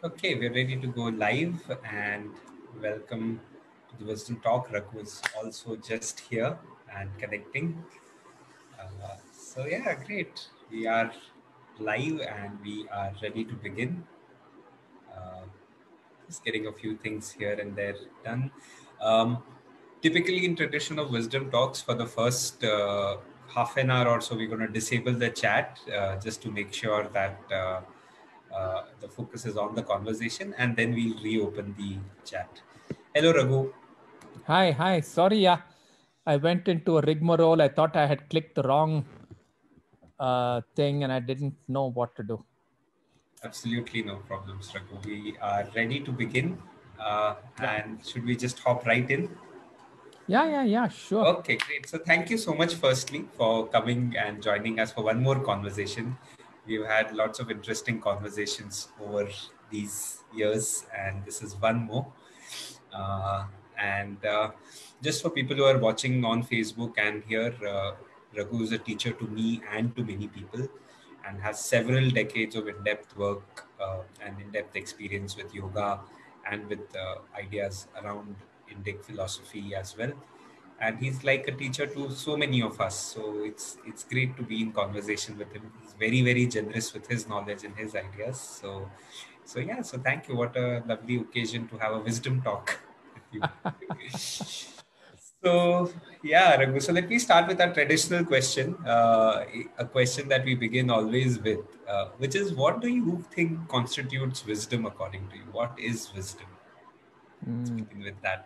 Okay, we're ready to go live and welcome to the Wisdom Talk. Raghu is also just here and connecting. So, great. We are live and we are ready to begin. Uh, just getting a few things here and there done. Um, Typically, in tradition of Wisdom Talks, for the first half an hour or so, we're going to disable the chat just to make sure that the focus is on the conversation, and then we'll reopen the chat. Hello, Raghu. Hi. Sorry, I went into a rigmarole. I thought I had clicked the wrong thing and I didn't know what to do. Absolutely no problems, Raghu. We are ready to begin. And should we just hop right in? Yeah, sure. Okay, great. So thank you so much, firstly, for coming and joining us for one more conversation. We've had lots of interesting conversations over these years, and this is one more. Uh, and just for people who are watching on Facebook and here, Raghu is a teacher to me and to many people, and has several decades of in-depth work and in-depth experience with yoga and with ideas around Indic philosophy as well. And he's like a teacher to so many of us, so it's great to be in conversation with him. He's very generous with his knowledge and his ideas. So thank you. What a lovely occasion to have a wisdom talk with you. So, yeah, Raghu. So let me start with our traditional question, a question that we begin always with, which is, what do you think constitutes wisdom according to you? What is wisdom? Let's begin with that.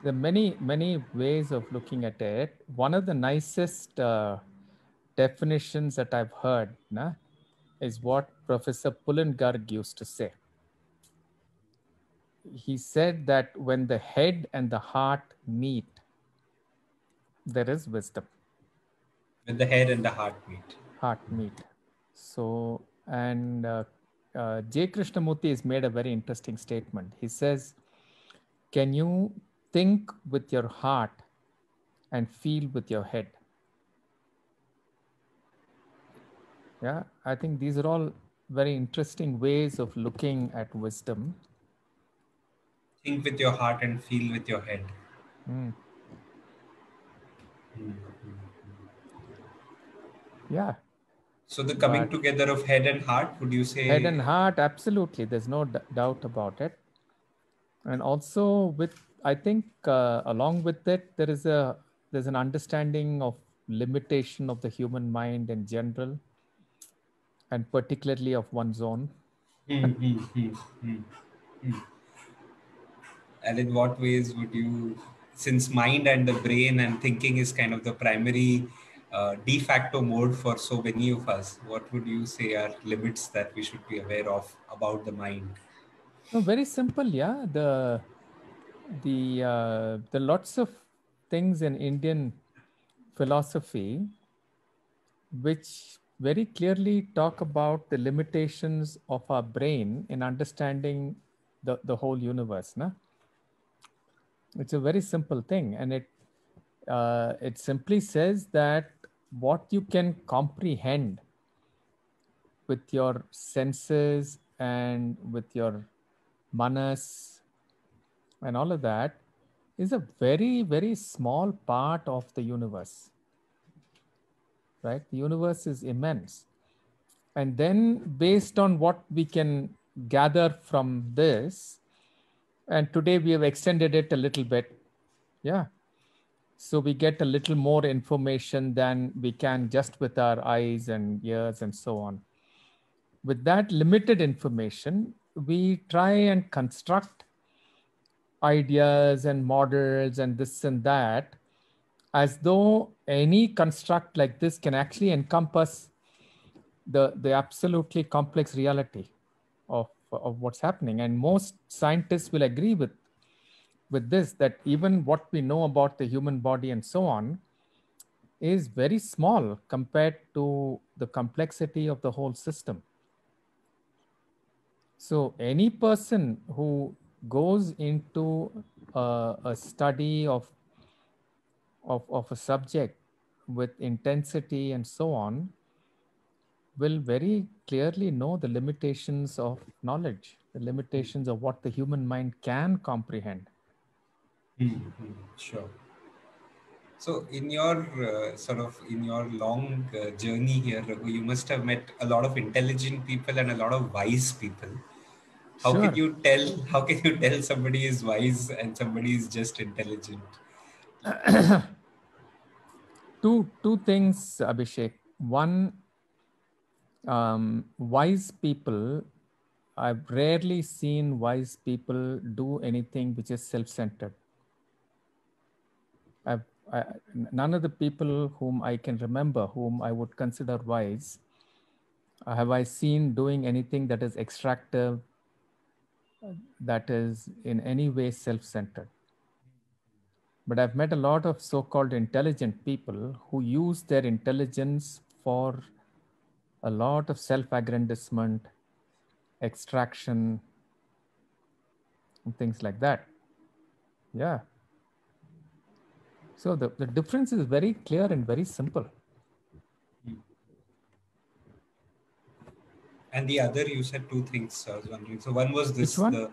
There are many ways of looking at it. One of the nicest definitions that I've heard is what Professor Pullengarg used to say. He said that when the head and the heart meet, there is wisdom. When the head and the heart meet. Heart meet. So, and J. Krishnamurti has made a very interesting statement. He says, can you think with your heart and feel with your head? Yeah, I think these are all very interesting ways of looking at wisdom. Think with your heart and feel with your head. Yeah. So the coming together of head and heart, would you say? Head and heart, absolutely. There's no doubt about it. And also I think along with it, there's an understanding of limitation of the human mind in general, and particularly of one's own. And in what ways would you, since mind and the brain and thinking is kind of the primary de facto mode for so many of us, what would you say are limits that we should be aware of about the mind? No, very simple, yeah. The lots of things in Indian philosophy which very clearly talk about the limitations of our brain in understanding the whole universe. Na? It's a very simple thing, and it simply says that what you can comprehend with your senses and with your manas and all of that is a very small part of the universe, right? The universe is immense. And then based on what we can gather from this, and today we have extended it a little bit. Yeah. So we get a little more information than we can just with our eyes and ears and so on. With that limited information, we try and construct ideas and models and this and that, as though any construct like this can actually encompass the absolutely complex reality of what's happening. And most scientists will agree with this, that even what we know about the human body and so on is very small compared to the complexity of the whole system. So any person who goes into a study of a subject with intensity and so on will very clearly know the limitations of knowledge, the limitations of what the human mind can comprehend. Sure. So, in your in your long journey here, Raghu, you must have met a lot of intelligent people and a lot of wise people. How can Sure. you tell? How can you tell somebody is wise and somebody is just intelligent? Two things, Abhishek. One, wise people. I've rarely seen wise people do anything which is self-centered. I've, I, None of the people whom I can remember, whom I would consider wise, have I seen doing anything that is extractive, that is in any way self-centered. But I've met a lot of so-called intelligent people who use their intelligence for a lot of self-aggrandizement, extraction, and things like that. Yeah. So the difference is very clear and very simple. And the other, you said two things. I was wondering. So one was Which this. one?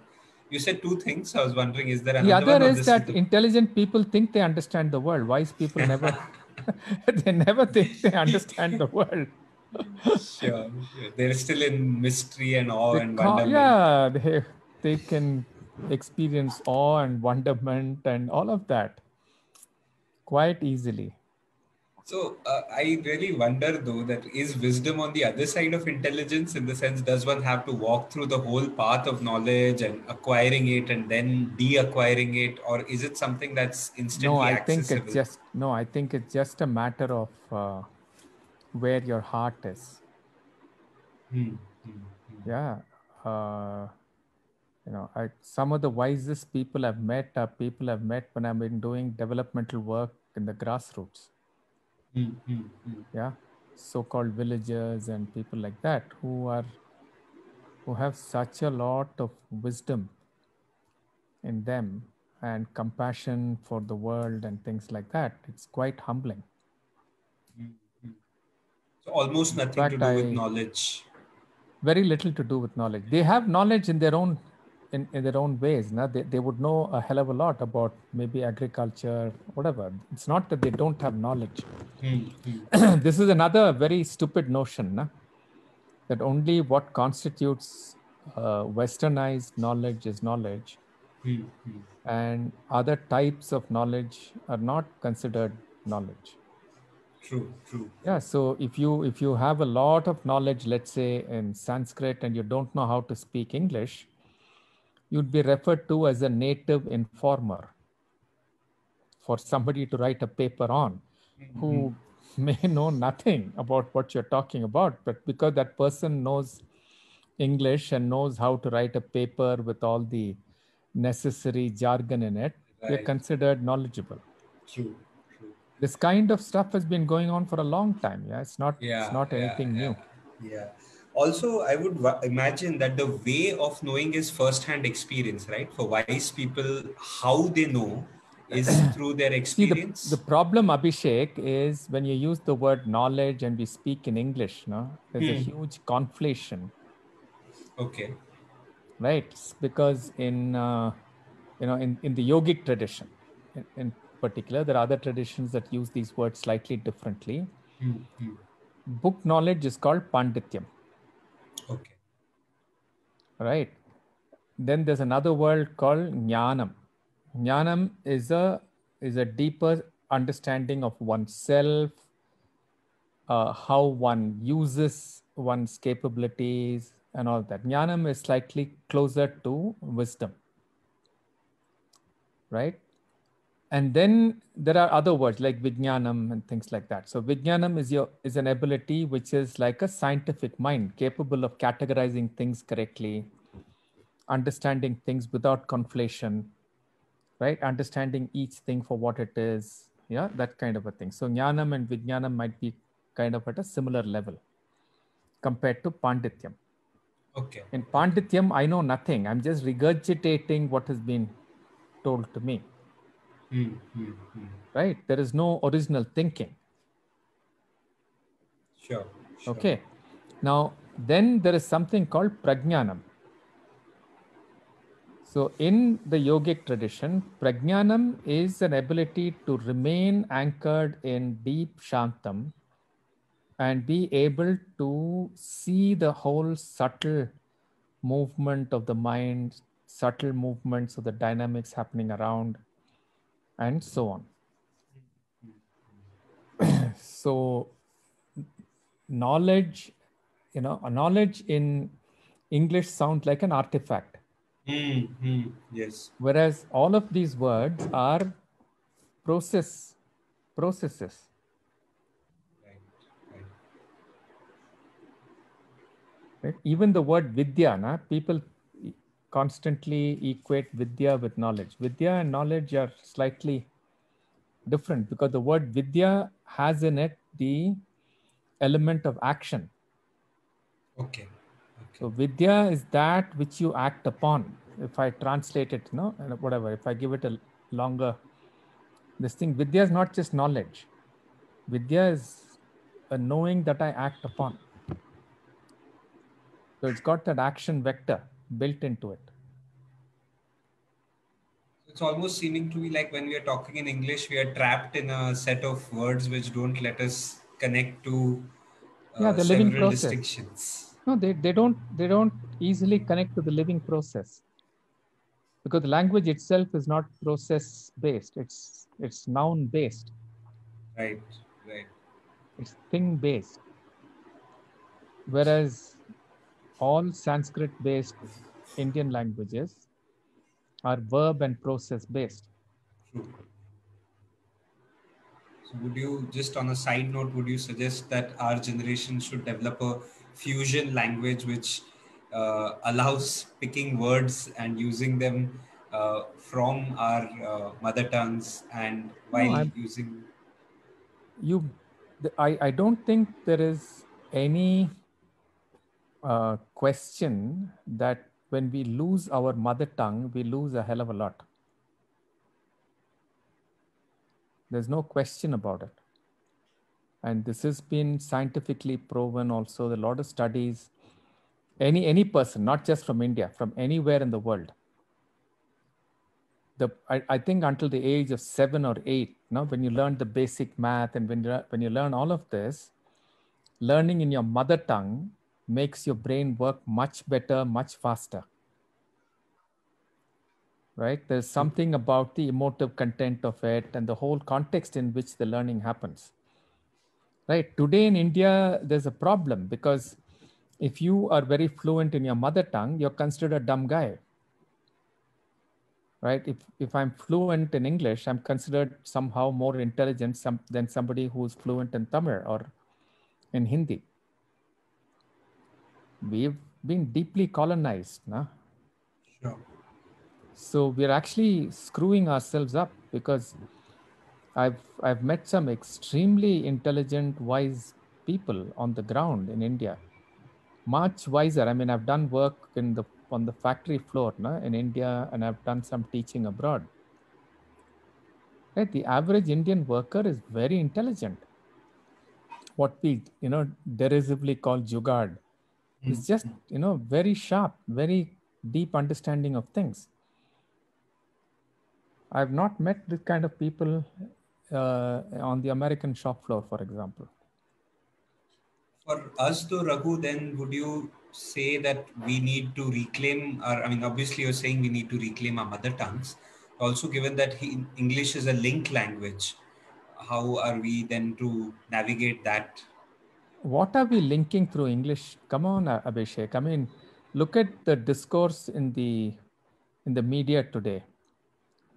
You said two things. I was wondering, is there The another other one or is this is that the? intelligent people think they understand the world. Wise people never, they never think they understand the world. Sure, sure. They're still in mystery and awe and wonderment. Yeah, they can experience awe and wonderment and all of that quite easily. So I really wonder, though, that is wisdom on the other side of intelligence, in the sense, does one have to walk through the whole path of knowledge and acquiring it and then de-acquiring it, or is it something that's No, instantly I think it's accessible? just no. I think it's just a matter of where your heart is. Hmm. Hmm. Yeah. Some of the wisest people I've met are people I've met when I've been doing developmental work in the grassroots. Hmm. Hmm. Hmm. Yeah. So-called villagers and people like that who have such a lot of wisdom in them and compassion for the world and things like that. It's quite humbling. So almost In nothing to fact, do with I knowledge. very little to do with knowledge. They have knowledge in their own in their own ways. No? They would know a hell of a lot about maybe agriculture, whatever. It's not that they don't have knowledge. Hmm. Hmm. This is another very stupid notion, no? That only what constitutes westernized knowledge is knowledge, Hmm. Hmm. and other types of knowledge are not considered knowledge. True. True. Yeah, True. so if you have a lot of knowledge, let's say in Sanskrit, and you don't know how to speak English, you'd be referred to as a native informer for somebody to write a paper on, Hmm. who may know nothing about what you're talking about, but because that person knows English and knows how to write a paper with all the necessary jargon in it, they're Right. considered knowledgeable. True. True. This kind of stuff has been going on for a long time. Yeah, it's Yeah, not yeah, anything yeah, new. yeah. Also, I would imagine that the way of knowing is first-hand experience, right? For wise people, how they know is through their See, the experience. problem, Abhishek, is when you use the word knowledge and we speak in English, no, there's a Hmm. huge conflation, Okay. right? Because in the yogic tradition, in particular, there are other traditions that use these words slightly differently. Hmm. Hmm. Book knowledge is called pandityam, Okay. right? Then there's another word called jnanam. Jnanam is a deeper understanding of oneself, how one uses one's capabilities and all that. Jnanam is slightly closer to wisdom, right? And then there are other words like vijnanam and things like that. So vijnanam is an ability which is like a scientific mind, capable of categorizing things correctly, understanding things without conflation, right? Understanding each thing for what it is, yeah, that kind of a thing. So jnanam and vijnanam might be kind of at a similar level compared to pandityam. Okay. In Okay. pandityam, I know nothing. I'm just regurgitating what has been told to me, Hmm. Hmm. Hmm. right? There is no original thinking. Sure. Sure. Okay. Now, then there is something called prajnanam. So, in the yogic tradition, prajnanam is an ability to remain anchored in deep shantam and be able to see the whole subtle movement of the mind, subtle movements of the dynamics happening around, and so on. So, knowledge, a knowledge in English sounds like an artifact. Yes. Whereas all of these words are processes. Right. Right? Even the word vidya, people constantly equate vidya with knowledge. Vidya and knowledge are slightly different because the word vidya has in it the element of action. Okay. So vidya is that which you act upon. If I translate it, whatever, if I give it a longer, this thing, vidya is not just knowledge. Vidya is a knowing that I act upon. So it's got that action vector built into it. It's almost seeming to be like when we are talking in English, we are trapped in a set of words which don't let us connect to Yeah, the living several process. distinctions. No, they don't easily connect to the living process because the language itself is not process based. It's noun based. Right. Right. It's thing based. Whereas all Sanskrit based Indian languages are verb and process based. True. So would you, just on a side note, would you suggest that our generation should develop a fusion language which allows picking words and using them from our mother tongues and No, while using. I don't think there is any question that when we lose our mother tongue, we lose a hell of a lot. There's no question about it. And this has been scientifically proven also. A lot of studies, any person, not just from India, from anywhere in the world. I think until the age of 7 or 8, when you learn the basic math and when you learn all of this, learning in your mother tongue makes your brain work much better, much faster. Right? There's something about the emotive content of it and the whole context in which the learning happens. Right? Today in India, there's a problem because if you are very fluent in your mother tongue, you're considered a dumb guy. Right? If I'm fluent in English, I'm considered somehow more intelligent than somebody who's fluent in Tamil or in Hindi. We've been deeply colonized. Sure. So we're actually screwing ourselves up because I've met some extremely intelligent, wise people on the ground in India, much wiser. I mean, I've done work on the factory floor in India, and I've done some teaching abroad. Right, the average Indian worker is very intelligent. What we derisively call jugad is just very sharp, very deep understanding of things. I've not met this kind of people on the American shop floor, for example. For us, though, Raghu, then would you say that we need to reclaim our, I mean, obviously you're saying we need to reclaim our mother tongues. Also, given that English is a link language, how are we then to navigate that? What are we linking through English? Come on, Abhishek. I mean, look at the discourse in the media today.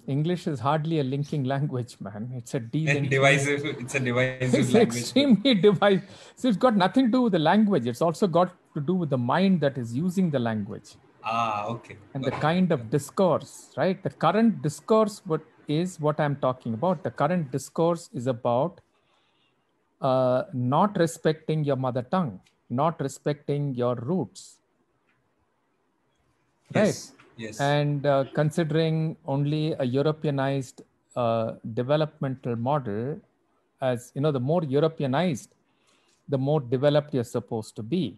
English is hardly a linking language, man. It's a delinking. It's a divisive It's language. extremely divisive. So it's got nothing to do with the language. It's also got to do with the mind that is using the language Okay. and the Got it. kind of discourse, right? The current discourse is what I'm talking about. The current discourse is about not respecting your mother tongue, not respecting your roots, right? Yes. Yes. And considering only a Europeanized developmental model as, the more Europeanized, the more developed you're supposed to be.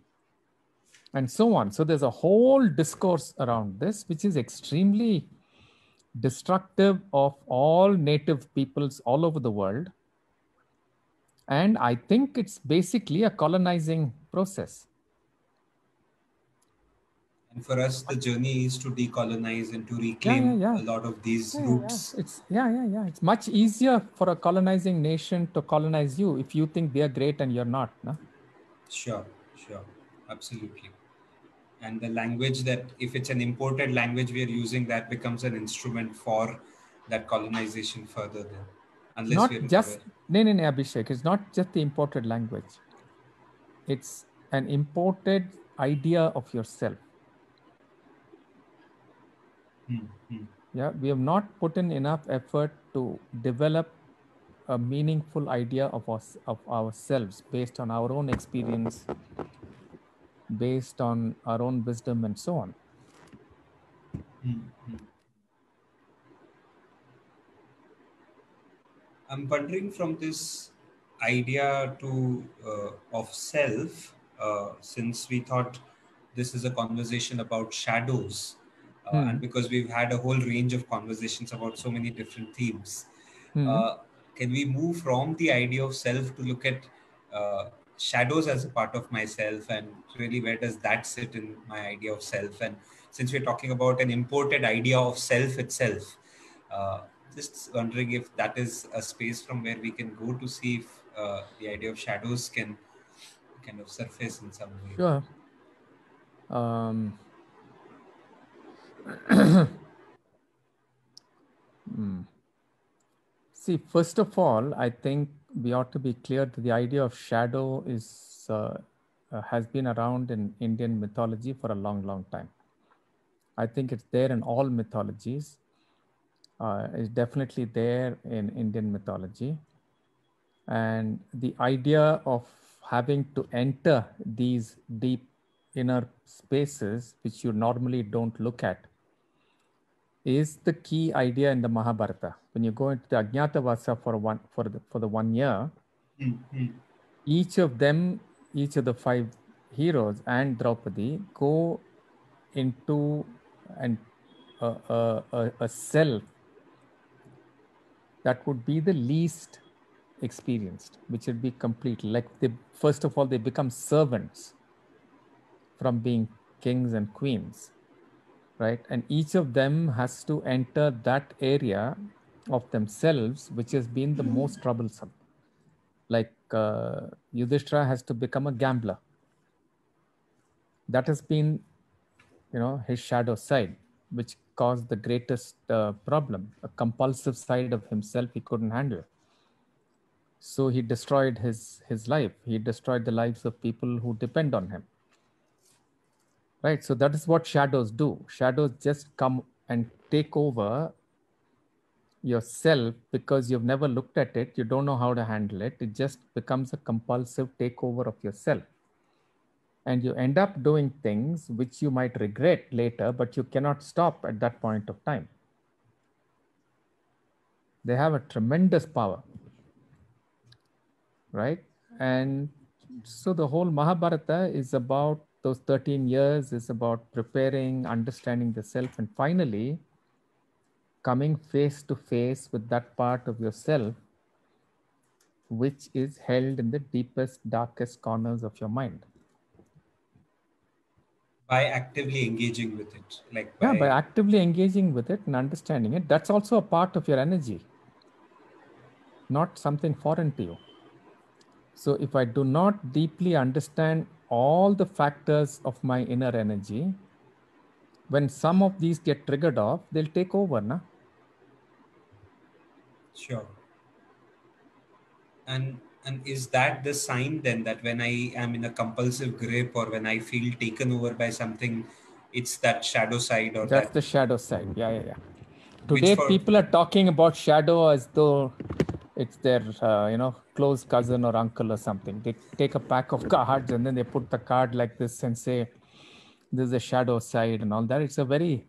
and so on. So there's a whole discourse around this, which is extremely destructive of all native peoples all over the world. And I think it's basically a colonizing process. And for us, the journey is to decolonize and to reclaim a lot of these roots. It's It's much easier for a colonizing nation to colonize you if you think they're great and you're not. No? Sure, sure, absolutely. And the language, that if it's an imported language we are using, that becomes an instrument for that colonization further then, unless we Not are just aware. no, Abhishek. It's not just the imported language. It's an imported idea of yourself. Yeah, we have not put in enough effort to develop a meaningful idea of us, of ourselves, based on our own experience, based on our own wisdom, and so on. I'm wondering, from this idea to of self, since we thought this is a conversation about shadows, and because we've had a whole range of conversations about so many different themes, uh, can we move from the idea of self to look at shadows as a part of myself, and really where does that sit in my idea of self? And since we're talking about an imported idea of self itself, uh, just wondering if that is a space from where we can go to see if the idea of shadows can kind of surface in some way. Sure. Um, See, first of all, I think we ought to be clear that the idea of shadow has been around in Indian mythology for a long, long time. I think it's there in all mythologies. It's definitely there in Indian mythology. And the idea of having to enter these deep inner spaces, which you normally don't look at, is the key idea in the Mahabharata. When you go into the Ajnatavasa for the 1 year, each of them, each of the 5 heroes and Draupadi go into a self that would be the least experienced, which would be complete. Like first of all, they become servants from being kings and queens, right? And each of them has to enter that area of themselves which has been the most troublesome. Like Yudhishthira has to become a gambler. That has been, his shadow side, which caused the greatest problem, a compulsive side of himself he couldn't handle. So he destroyed his life. He destroyed the lives of people who depend on him. Right. So that is what shadows do. Shadows just come and take over yourself because you've never looked at it. You don't know how to handle it. It just becomes a compulsive takeover of yourself. And you end up doing things which you might regret later, but you cannot stop at that point of time. They have a tremendous power. Right. And so the whole Mahabharata is about those 13 years, is about preparing, understanding the self, and finally coming face to face with that part of yourself which is held in the deepest, darkest corners of your mind. By actively engaging with it, like Yeah, by by actively engaging with it and understanding it, that's also a part of your energy, not something foreign to you. So if I do not deeply understand all the factors of my inner energy, when some of these get triggered off, they'll take over, na? Sure. And is that the sign then that when I am in a compulsive grip, or when I feel taken over by something, it's that shadow side, or That's that the shadow side. Yeah. which Today, for people are talking about shadow as though it's their, close cousin or uncle or something. They take a pack of cards and then they put the card like this and say, "This is a shadow side," and all that. It's a very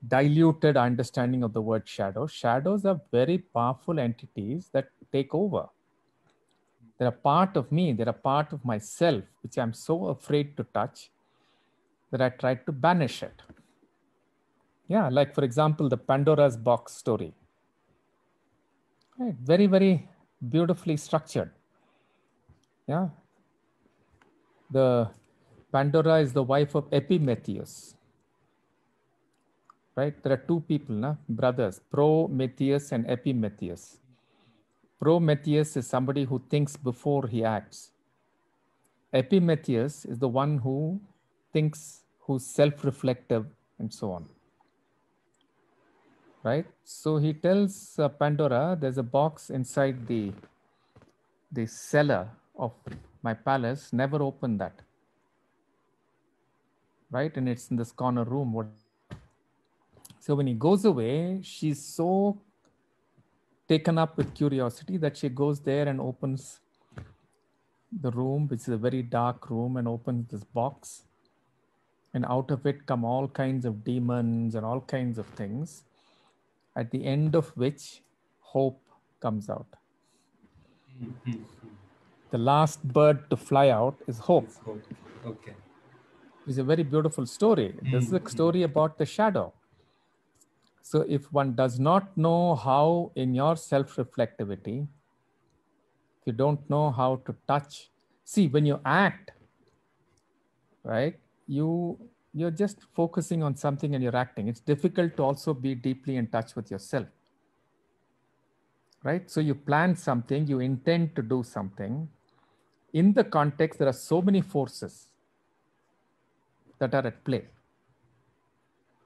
diluted understanding of the word shadow. Shadows are very powerful entities that take over. They're a part of me. They're a part of myself, which I'm so afraid to touch. that I tried to banish it. Yeah, like for example, the Pandora's box story. Right, very, very beautifully structured. Yeah, the Pandora is the wife of Epimetheus. Right, there are two people, brothers, Prometheus and Epimetheus. Prometheus is somebody who thinks before he acts. Epimetheus is the one who thinks, who's self-reflective, and so on. Right? So he tells Pandora, there's a box inside the cellar of my palace. Never open that. Right? And it's in this corner room, whatever. So when he goes away, she's so taken up with curiosity that she goes there and opens the room, which is a very dark room, and opens this box. And out of it come all kinds of demons and all kinds of things, at the end of which hope comes out. The last bird to fly out is hope. Okay. It's a very beautiful story. This is a story about the shadow. So if one does not know how in your self-reflectivity, if you don't know how to touch, see, when you act, right, you're just focusing on something and you're acting. It's difficult to also be deeply in touch with yourself. Right? So you plan something, you intend to do something. In the context, there are so many forces that are at play,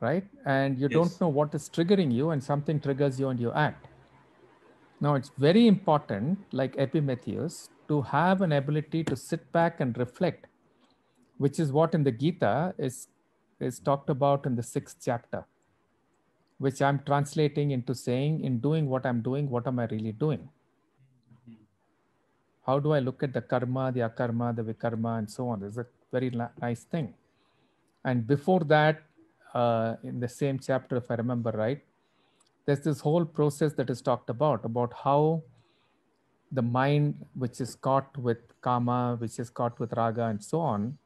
right? And you don't know what is triggering you, and something triggers you and you act. Now, it's very important, like Epimetheus, to have an ability to sit back and reflect, which is what in the Gita is talked about in the 6th chapter, which I'm translating into saying, in doing what I'm doing, what am I really doing? How do I look at the karma, the akarma, the vikarma, and so on? This is a very nice thing. And before that, in the same chapter, if I remember right, there's this whole process that is talked about how the mind, which is caught with kama, which is caught with raga, and so on,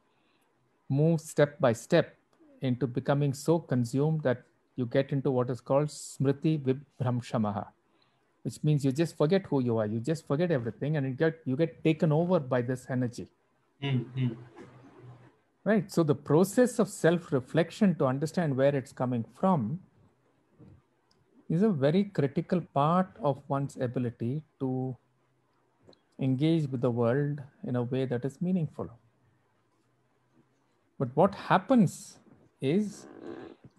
moves step by step into becoming so consumed that you get into what is called smriti vibhramshamaha, which means you just forget who you are. You just forget everything, and you get taken over by this energy. Right. So the process of self-reflection to understand where it's coming from is a very critical part of one's ability to engage with the world in a way that is meaningful. But what happens is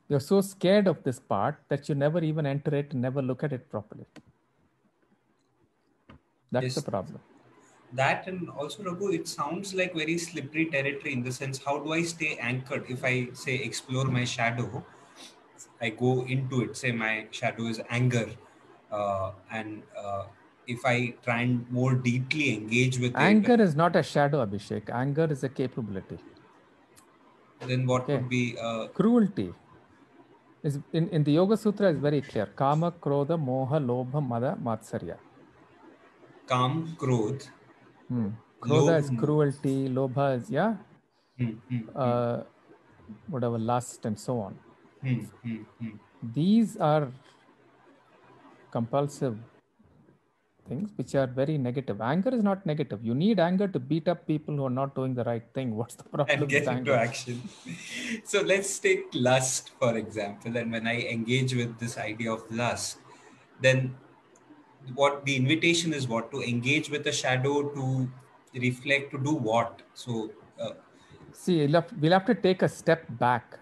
you're so scared of this part that you never even enter it and never look at it properly. That's the problem. That, and also, Raghu, it sounds like very slippery territory in the sense, how do I stay anchored? If I say explore my shadow, I go into it, say my shadow is anger, and if I try and more deeply engage with anger is not a shadow, Abhishek. Anger is a capability. Then what would be cruelty? Is in the Yoga Sutra is very clear. Kama, Krodha, Moha, Lobha, Mada, Matsarya. Kam, Krodh. Krodha is cruelty, Lobha is, whatever, lust and so on. These are compulsive things which are very negative. Anger is not negative. You need anger to beat up people who are not doing the right thing. What's the problem and get with into anger? action? So let's take lust, for example. And when I engage with this idea of lust, then what the invitation is, what to engage with the shadow, to reflect, to do what? So see, we'll have to take a step back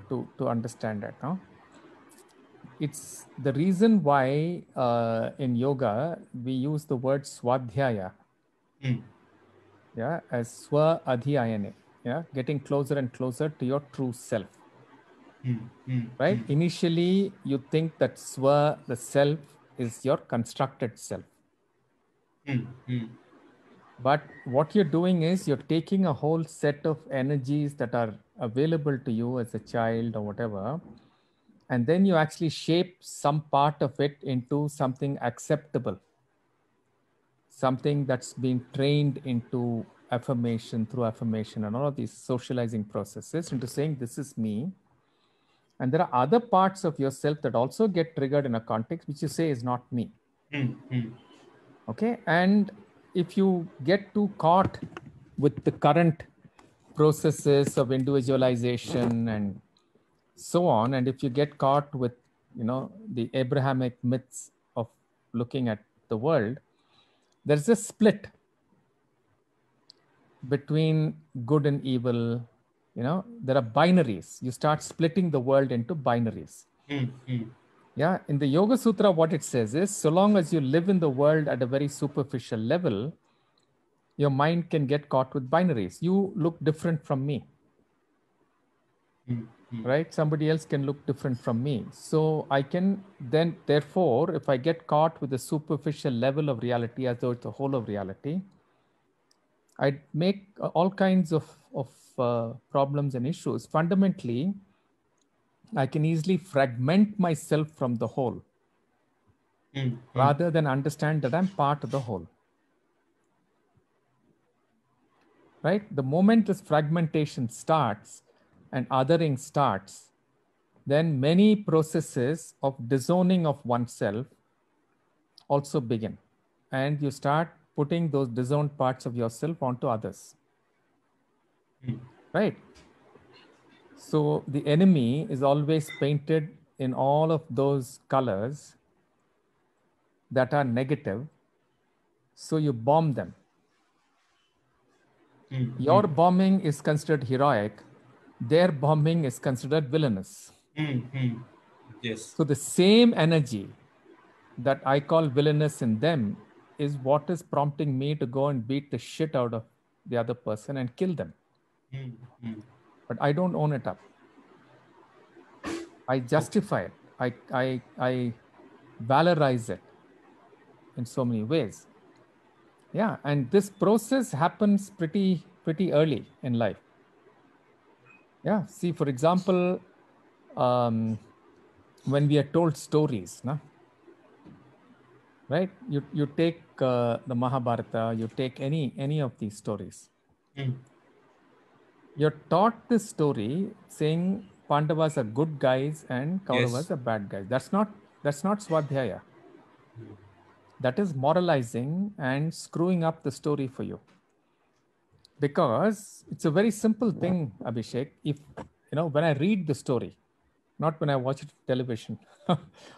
to understand that. No? It's the reason why in yoga we use the word swadhyaya, as swa adhyayane, getting closer and closer to your true self. Right? Initially, you think that swa, the self, is your constructed self. But what you're doing is you're taking a whole set of energies that are available to you as a child or whatever, and then you actually shape some part of it into something acceptable, something that's been trained into affirmation, through affirmation, and all of these socializing processes into saying, this is me. And there are other parts of yourself that also get triggered in a context which you say is not me. Okay. And if you get too caught with the current processes of individualization and so on, and if you get caught with, the Abrahamic myths of looking at the world, there's a split between good and evil. There are binaries. You start splitting the world into binaries. Yeah. In the Yoga Sutra, what it says is, so long as you live in the world at a very superficial level, your mind can get caught with binaries. You look different from me. Right? Somebody else can look different from me. So I can then, therefore, if I get caught with a superficial level of reality as though it's the whole of reality, I make all kinds of problems and issues. Fundamentally, I can easily fragment myself from the whole rather than understand that I'm part of the whole. Right? The moment this fragmentation starts and othering starts, then many processes of disowning of oneself also begin. And you start putting those disowned parts of yourself onto others. Right? So the enemy is always painted in all of those colors that are negative. So you bomb them. Your bombing is considered heroic. Their bombing is considered villainous. Yes. So the same energy that I call villainous in them is what is prompting me to go and beat the shit out of the other person and kill them. But I don't own it up. I justify it. I valorize it in so many ways. Yeah, and this process happens pretty early in life. Yeah, see, for example, when we are told stories, right? You take the Mahabharata, you take any of these stories. You're taught this story saying Pandavas are good guys and Kauravas are bad guys. That's not Swadhyaya. That is moralizing and screwing up the story for you. Because it's a very simple thing, Abhishek. If, when I read the story, not when I watch it on television,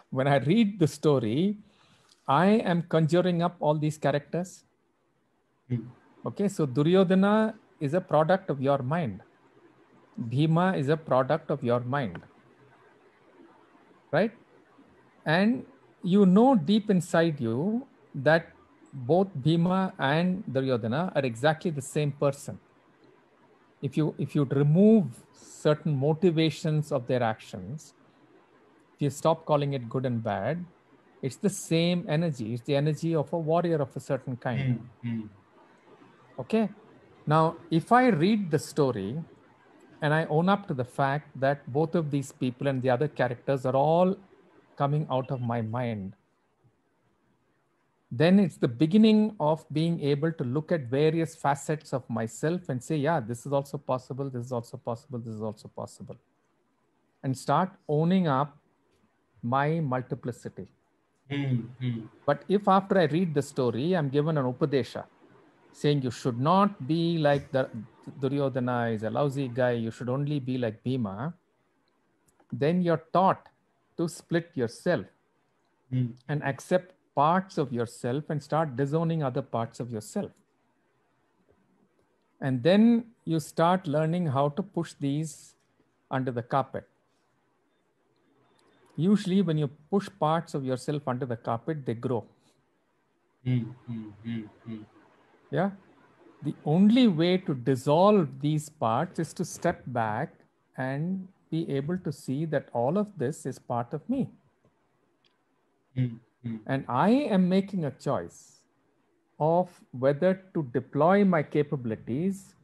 when I read the story, I am conjuring up all these characters. Okay, so Duryodhana is a product of your mind. Bhima is a product of your mind. Right? And deep inside you that both Bhima and Duryodhana are exactly the same person. If you remove certain motivations of their actions, if you stop calling it good and bad, it's the same energy. It's the energy of a warrior of a certain kind. Okay. Now, if I read the story and I own up to the fact that both of these people and the other characters are all coming out of my mind, then it's the beginning of being able to look at various facets of myself and say, yeah, this is also possible, this is also possible, this is also possible. And start owning up my multiplicity. But if after I read the story, I'm given an upadesha saying you should not be like the Duryodhana is a lousy guy, you should only be like Bhima, then you're taught to split yourself and accept parts of yourself and start disowning other parts of yourself. And then you start learning how to push these under the carpet. Usually when you push parts of yourself under the carpet, they grow. Yeah. The only way to dissolve these parts is to step back and be able to see that all of this is part of me. And I am making a choice of whether to deploy my capabilities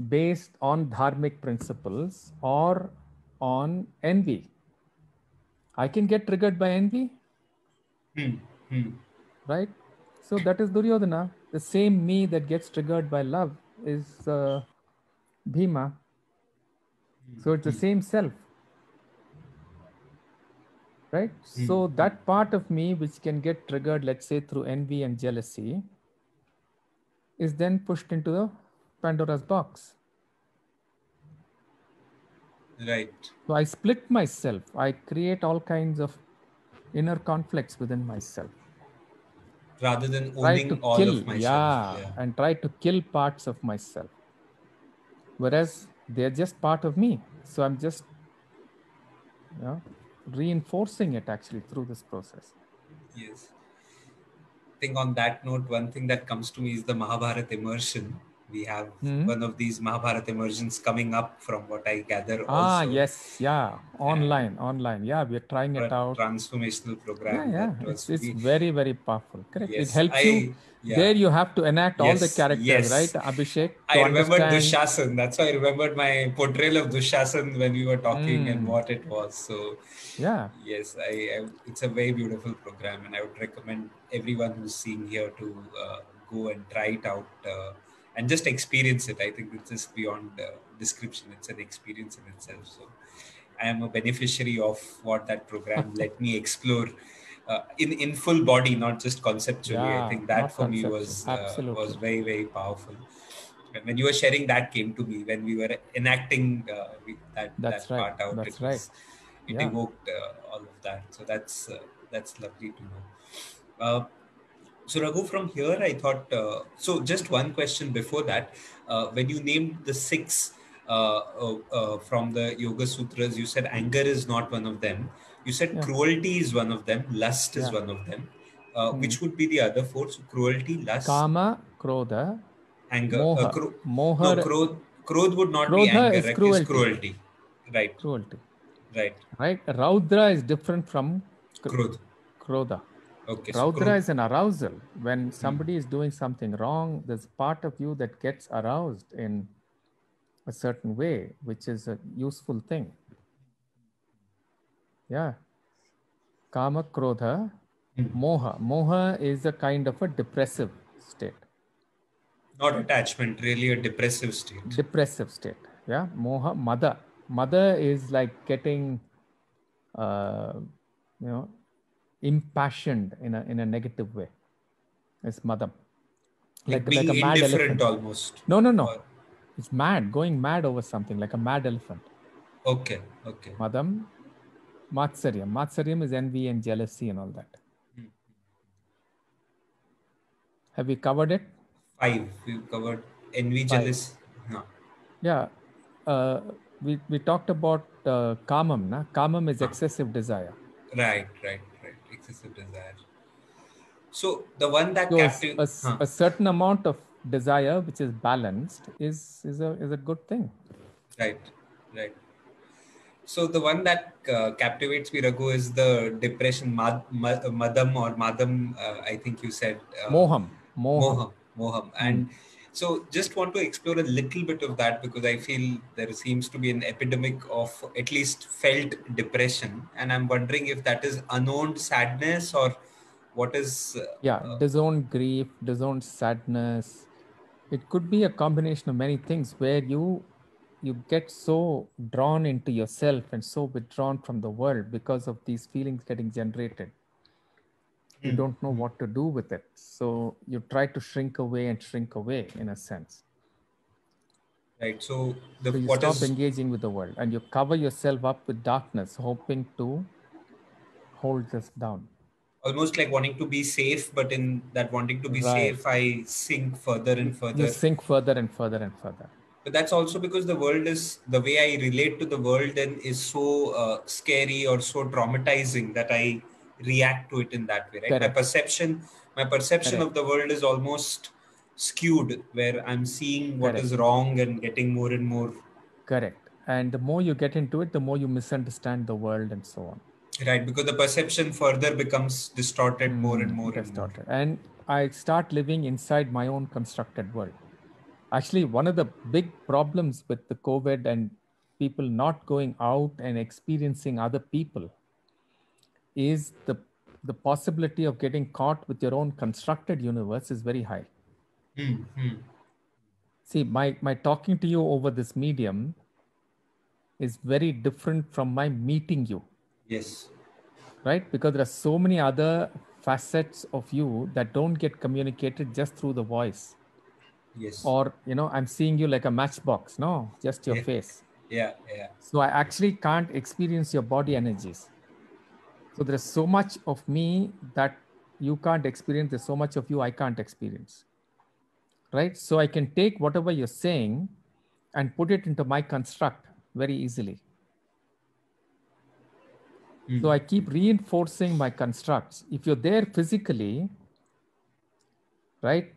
based on dharmic principles or on envy. I can get triggered by envy. Right? So that is Duryodhana. The same me that gets triggered by love is Bhima. So it's the same self, right? So that part of me which can get triggered, let's say through envy and jealousy, is then pushed into the Pandora's box. Right. So I split myself. I create all kinds of inner conflicts within myself. Rather than Try to owning all kill, of myself. yeah, Yeah. and try to kill parts of myself. Whereas they're just part of me. So I'm just, you know, reinforcing it actually through this process. Yes. I think on that note, one thing that comes to me is the Mahabharata immersion. We have Hmm? one of these Mahabharata immersions coming up from what I gather Ah, also. yes, yeah, And online. Yeah, we're trying it out. transformational Yeah, program that yeah, was it's we very, very powerful. Correct. It yes helps you. I There yeah you have to enact all the yes characters, right, yes Abhishek, I to remembered understand. Dushasan. That's why I remembered my portrayal of Dushasan when we were talking and Mm, what it was. So yeah, yes, it's a very beautiful program, and I would recommend everyone who's seeing here to go and try it out and just experience it. I think it's just beyond description. It's an experience in itself. So I am a beneficiary of what that program let me explore in full body, not just conceptually. I yeah, think that not for me conceptual. was Absolutely. very very powerful. And when you were sharing, that came to me when we were enacting that That's right. part out. That's right. It Yeah, evoked all of that. So that's lovely to know. Uh, so Raghu, from here, I thought. So just one question before that. When you named the six from the Yoga Sutras, you said anger is not one of them. You said yeah, cruelty is one of them. Lust is yeah. one of them. Mm. Which would be the other four? So cruelty, lust, Kama, Krodha, anger. Moha. No, Moha, Krodh would not be Krodha anger. is Right? Is cruelty. cruelty. Right. Cruelty. Right. Right? Raudra is different from Krodh. Krodha. Okay. So Raudra Krodh. is an arousal. When somebody is doing something wrong, there's part of you that gets aroused in a certain way, which is a useful thing. Yeah. Kama, Krodha, Moha. Moha is a kind of a depressive state. Not attachment. Really, a depressive state. Depressive state. Yeah. Moha, Mada. Mada is like getting, uh, you know, impassioned in a negative way. It's Madam. Like Like a being mad indifferent elephant. almost. No. Or It's mad, going mad over something like a mad elephant. okay. Okay. Madam, Matsaryam. Matsaryam is envy and jealousy and all that. Have we covered it? Five. We've covered envy, Five. jealous. No. Yeah. Uh, we talked about kamam. Na? Kamam is Huh. excessive desire. Right. Right. Right. Excessive desire. So the one that So captive. Huh. a certain amount of desire, which is balanced, is a good thing. Right. Right. So the one that captivates me, Raghu, is the depression, madam or madam. I think you said Moham. Moham. moham, Hmm. and so just want to explore a little bit of that because I feel there seems to be an epidemic of at least felt depression, and I'm wondering if that is unowned sadness or what is. Yeah. Disowned grief, disowned sadness. It could be a combination of many things where you get so drawn into yourself and so withdrawn from the world because of these feelings getting generated. You don't know what to do with it, so you try to shrink away in a sense. Right. So the So you what stop is engaging with the world and you cover yourself up with darkness hoping to hold this down. almost like wanting to be safe, but in that wanting to be Right. safe, I sink further and You further. sink further and further and further. But that's also because the world is the way I relate to the world then is so scary or so traumatizing that I react to it in that way. Right, Correct. my perception of Correct. the world is almost skewed, where I'm seeing what is Correct. wrong and getting more and more. Correct. And the more you get into it, the more you misunderstand the world and so on. Right, because the perception further becomes distorted more and more and more. Distorted. And I start living inside my own constructed world. Actually, one of the big problems with the COVID and people not going out and experiencing other people is the possibility of getting caught with your own constructed universe is very high. See, my talking to you over this medium is very different from my meeting you. Yes. Right? Because there are so many other facets of you that don't get communicated just through the voice. Yes. Or, I'm seeing you like a matchbox, no, just your Yeah. face. Yeah. Yeah. So I actually can't experience your body energies. So there's so much of me that you can't experience. There's so much of you I can't experience. Right? So I can take whatever you're saying and put it into my construct very easily. So I keep reinforcing my constructs. If you're there physically, right?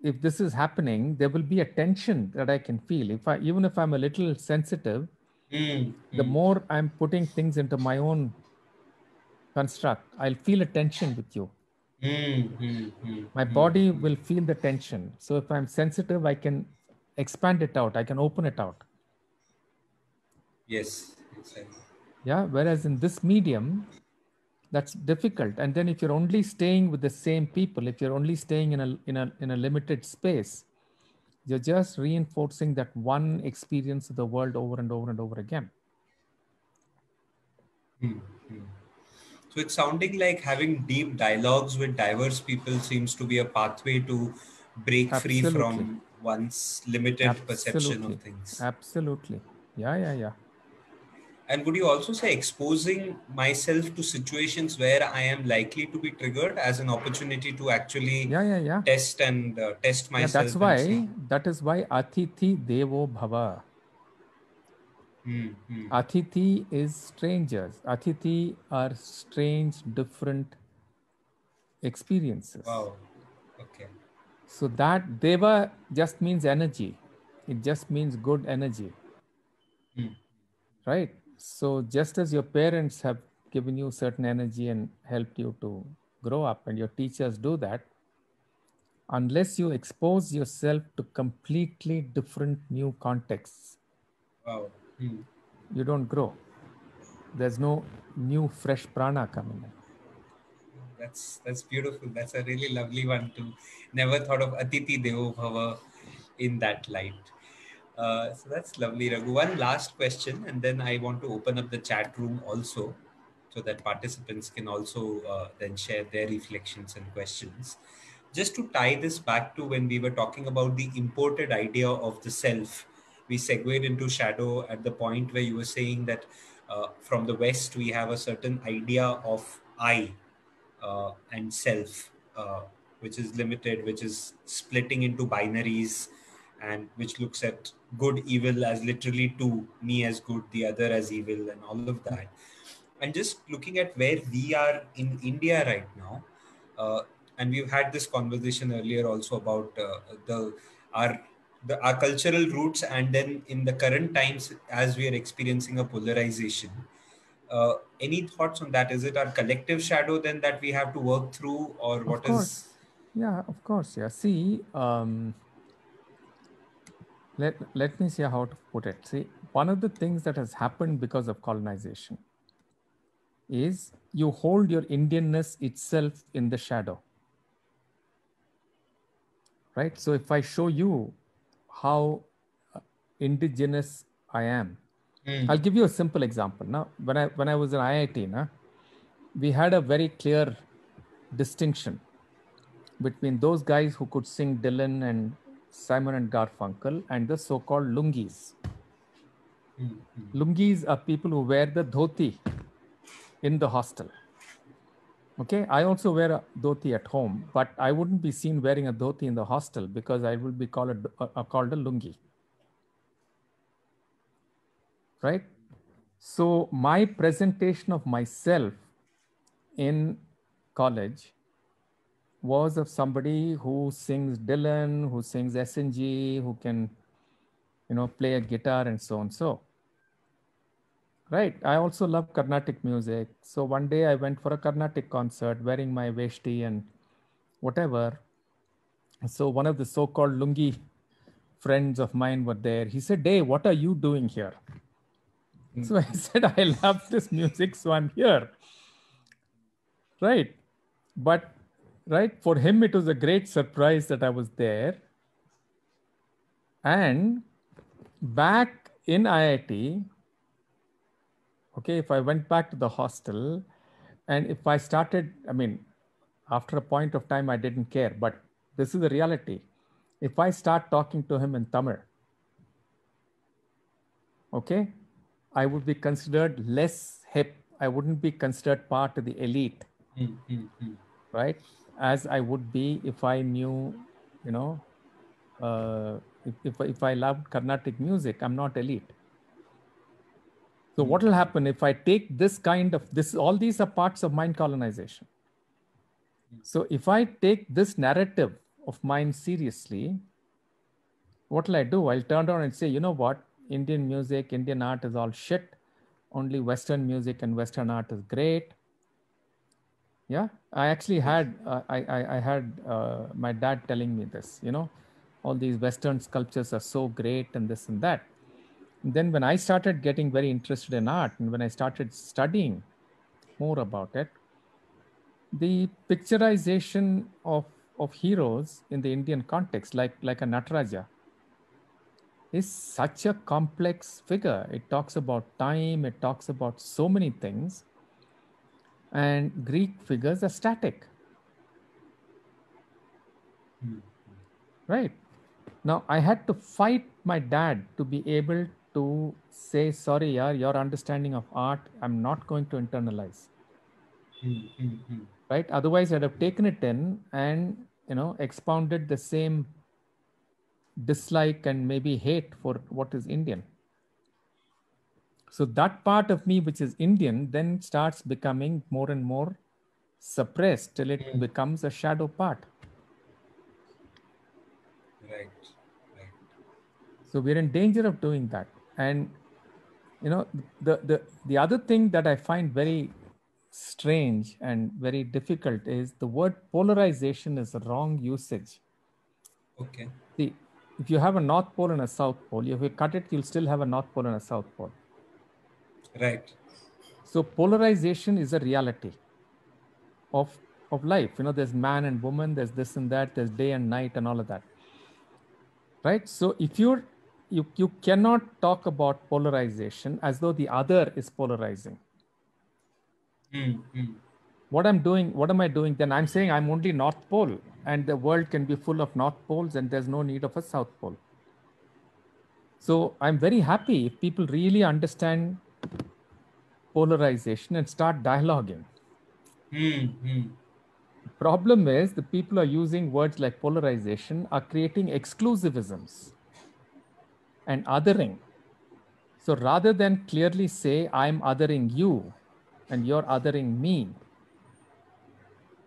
If this is happening, there will be a tension that I can feel. Even if I'm a little sensitive, the more I'm putting things into my own construct, I'll feel a tension with you. My body will feel the tension. So if I'm sensitive, I can expand it out. I can open it out. Yes. Exactly. Yeah. Whereas in this medium, that's difficult. And then if you're only staying with the same people, if you're only staying in a limited space, you're just reinforcing that one experience of the world over and over and over again. So it's sounding like having deep dialogues with diverse people seems to be a pathway to break free Absolutely. from one's limited perception of Absolutely. things. Absolutely. Yeah. And would you also say exposing myself to situations where I am likely to be triggered as an opportunity to actually Yeah. test Yeah, myself and see? that is why Atithi Devo Bhava. Atithi is strangers. Atithi are strange, different experiences. Wow. Okay. So that Deva just means energy. It just means good energy. Right? So just as your parents have given you certain energy and helped you to grow up, and your teachers do that, unless you expose yourself to completely different new contexts, Wow. you don't grow. There's no new fresh prana coming in. That's beautiful. That's a really lovely one too. Never thought of Atithi Devo Bhava in that light. So that's lovely, Raghu. One last question, and then I want to open up the chat room also, so that participants can also then share their reflections and questions. Just to tie this back to when we were talking about the imported idea of the self, we segued into shadow at the point where you were saying that from the West we have a certain idea of I and self, which is limited, which is splitting into binaries, and which looks at good, evil as literally two, me as good, the other as evil, and all of that. And just looking at where we are in India right now, uh, and we've had this conversation earlier also about the our our cultural roots, and then in the current times as we are experiencing a polarization, any thoughts on that? Is it our collective shadow then that we have to work through, or Of what is? course. Yeah, of course. Yeah. See, let me see how to put it. See, one of the things that has happened because of colonization is you hold your Indianness itself in the shadow. Right? So if I show you how indigenous I am, I'll give you a simple example. Now, when I was in IIT, we had a very clear distinction between those guys who could sing Dylan and Simon and Garfunkel and the so-called lungis. Lungis are people who wear the dhoti in the hostel. Okay, I also wear a dhoti at home, but I wouldn't be seen wearing a dhoti in the hostel because I would be called a lungi. Right? So my presentation of myself in college was of somebody who sings Dylan, who sings SNG, who can, play a guitar and so on. So, right. I also love Carnatic music. So one day I went for a Carnatic concert wearing my veshti and whatever. So one of the so-called lungi friends of mine were there. He said, "Dave, what are you doing here?" So I said, "I love this music, so I'm here." Right. But right, for him, it was a great surprise that I was there. And back in IIT, okay, if I went back to the hostel and if I started, I mean, after a point of time, I didn't care, but this is the reality. If I start talking to him in Tamil, okay, I would be considered less hip. I wouldn't be considered part of the elite, right? As I would be if I knew, you know, if I loved Carnatic music, I'm not elite. So what will happen if I take this kind of this? All these are parts of mind colonization. So if I take this narrative of mine seriously, what will I do? I'll turn around and say, you know what? Indian music, Indian art is all shit. Only Western music and Western art is great. Yeah, I actually had I had my dad telling me this. You know, all these Western sculptures are so great and this and that. And then when I started getting very interested in art and when I started studying more about it, the picturization of heroes in the Indian context, like a Nataraja, is such a complex figure. It talks about time, it talks about so many things, and Greek figures are static. Right. Now, I had to fight my dad to be able to say, sorry, yeah, your understanding of art, I'm not going to internalize. Right. Otherwise, I'd have taken it in and, expounded the same dislike and maybe hate for what is Indian. So that part of me, which is Indian, then starts becoming more and more suppressed till it becomes a shadow part. Right. So we're in danger of doing that. And the other thing that I find very strange and very difficult is the word polarization is a wrong usage. Okay. See, if you have a North Pole and a South Pole, if you cut it, you'll still have a North Pole and a South Pole. Right. So polarization is a reality of life. There's man and woman, there's this and that, there's day and night and all of that. Right? So if you cannot talk about polarization as though the other is polarizing. What am I doing? Then I'm saying I'm only North Pole and the world can be full of North Poles and there's no need of a South Pole. So I'm very happy if people really understand polarization and start dialoguing. Problem is the people are using words like polarization are creating exclusivisms and othering. So rather than clearly say, I'm othering you and you're othering me,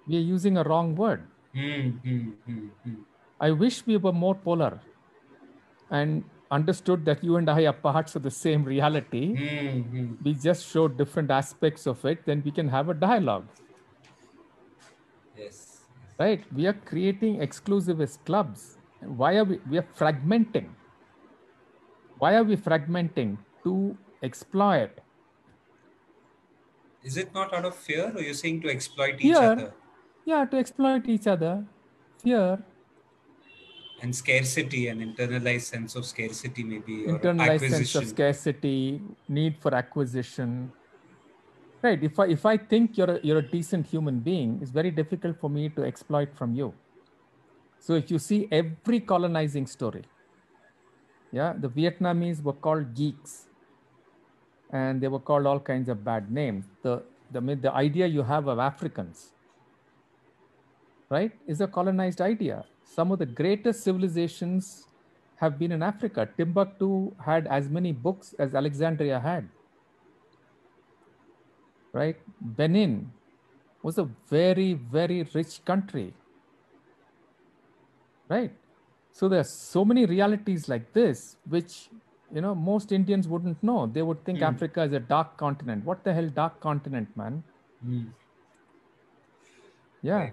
we are using a wrong word. I wish we were more polar and understood that you and I are parts of the same reality. We just show different aspects of it, then we can have a dialogue. Yes. Right? We are creating exclusivist clubs. Why are we are fragmenting? Why are we fragmenting? To exploit. Is it not out of fear, or you're saying to exploit each Fear. other? Yeah, to exploit each other. Fear. And scarcity, an internalized sense of scarcity, maybe, or Internalized sense of acquisition. scarcity, need for acquisition. Right. If I think you're a decent human being, it's very difficult for me to exploit from you. So if you see every colonizing story, yeah, the Vietnamese were called geeks, and they were called all kinds of bad names. The idea you have of Africans, right, is a colonized idea. Some of the greatest civilizations have been in Africa. Timbuktu had as many books as Alexandria had. Right? Benin was a very, very rich country. Right? So there are so many realities like this, which most Indians wouldn't know. They would think Africa is a dark continent. What the hell, dark continent, man? Yeah. Right.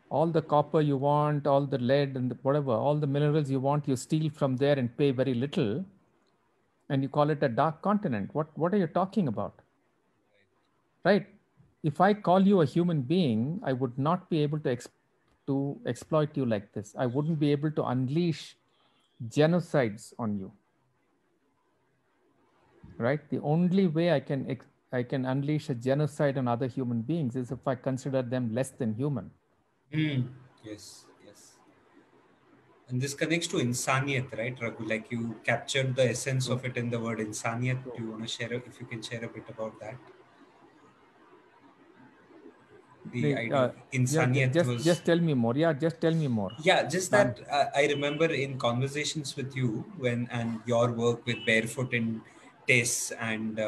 All the copper you want, all the lead and whatever, all the minerals you want, you steal from there and pay very little, and you call it a dark continent. What are you talking about? Right? If I call you a human being, I would not be able to exploit you like this. I wouldn't be able to unleash genocides on you. Right? The only way I can unleash a genocide on other human beings is if I consider them less than human. Yes, yes. And this connects to insaniyat, right, Raghu? Like you captured the essence of it in the word insaniyat. Do you want to share, if you can share a bit about that? The idea of Yeah, insaniyat was, just tell me more. Yeah, just tell me more. yeah, just Um, that I remember in conversations with you and your work with Barefoot in Tess and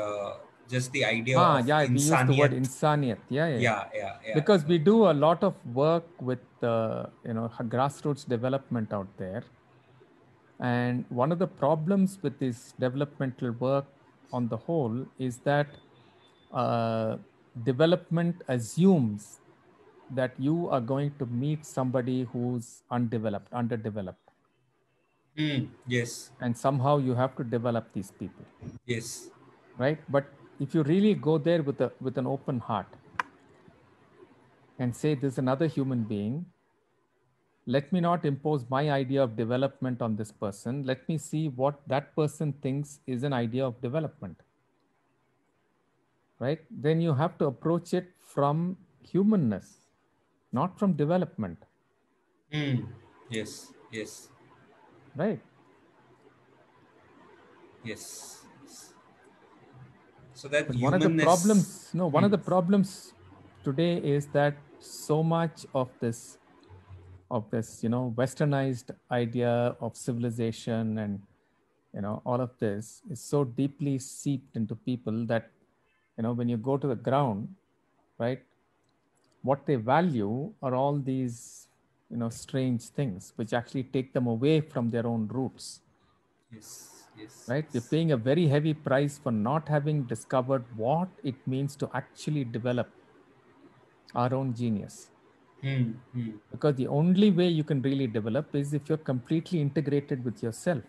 just the idea of yeah, we use the word insaniyat. insaniyat. Yeah. Yeah, yeah, yeah. Because we do a lot of work with grassroots development out there, and one of the problems with this developmental work on the whole is that uh, development assumes that you are going to meet somebody who's underdeveloped, Yes, and somehow you have to develop these people, yes. right? But if you really go there with an open heart and say, "There's another human being. Let me not impose my idea of development on this person. Let me see what that person thinks is an idea of development," right? Then you have to approach it from humanness, not from development, Yes, yes, right? yes, yes. So that But one of the humanness. problems, no, one of the problems today is that so much of this, westernized idea of civilization and all of this is so deeply seeped into people that when you go to the ground, right, what they value are all these strange things which actually take them away from their own roots, Yes, yes, right? We're yes. paying a very heavy price for not having discovered what it means to actually develop our own genius, Hmm, hmm. because the only way you can really develop is if you're completely integrated with yourself.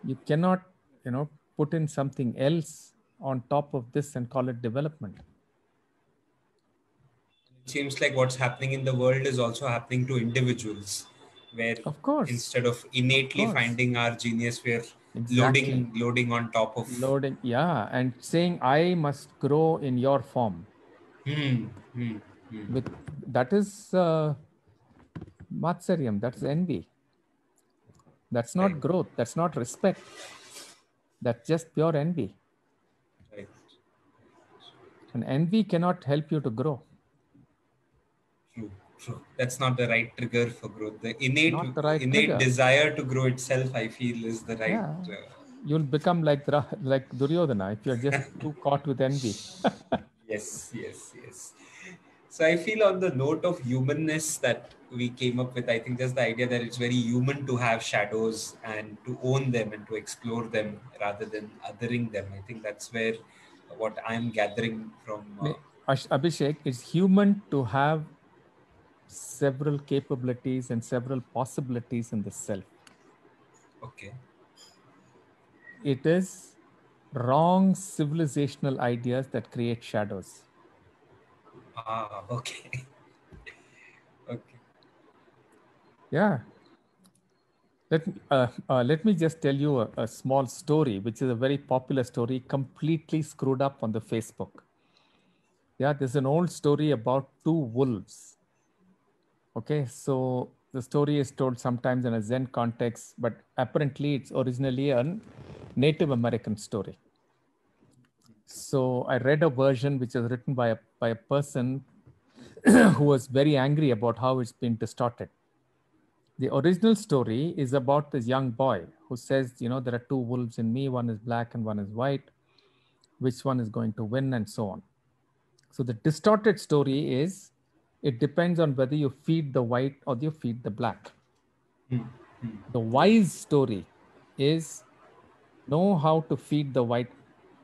You cannot put in something else on top of this and call it development. It seems like what's happening in the world is also happening to individuals, where Of course. instead of Of innately course. finding our genius, we're Exactly. loading on top of. Loading, yeah, and saying I must grow in your form. Hmm, hmm, hmm. With that is matsariam, that's envy. That's Right, not growth, that's not respect, that's just pure envy. right. And envy cannot help you to grow. True, true. That's not the right trigger for growth. The Not the right innate trigger. desire to grow itself, I feel, is the right. Yeah, you'll become like like Duryodhana if you're just too caught with envy. Yes, yes, yes. So I feel on the note of humanness that we came up with, I think just the idea that it's very human to have shadows and to own them and to explore them rather than othering them. I think that's where what I'm gathering from. Abhishek, it's human to have several capabilities and several possibilities in the self. Okay. It is wrong civilizational ideas that create shadows. Ah, okay. Okay. Yeah. Let me just tell you a small story, which is a very popular story, completely screwed up on the Facebook. Yeah, there's an old story about two wolves. Okay, so the story is told sometimes in a Zen context, but apparently it's originally a Native American story. So I read a version which was written by a person who was very angry about how it's been distorted. The original story is about this young boy who says, there are two wolves in me, one is black and one is white. Which one is going to win, and so on. So the distorted story is it depends on whether you feed the white or you feed the black. The wise story is know how to feed the white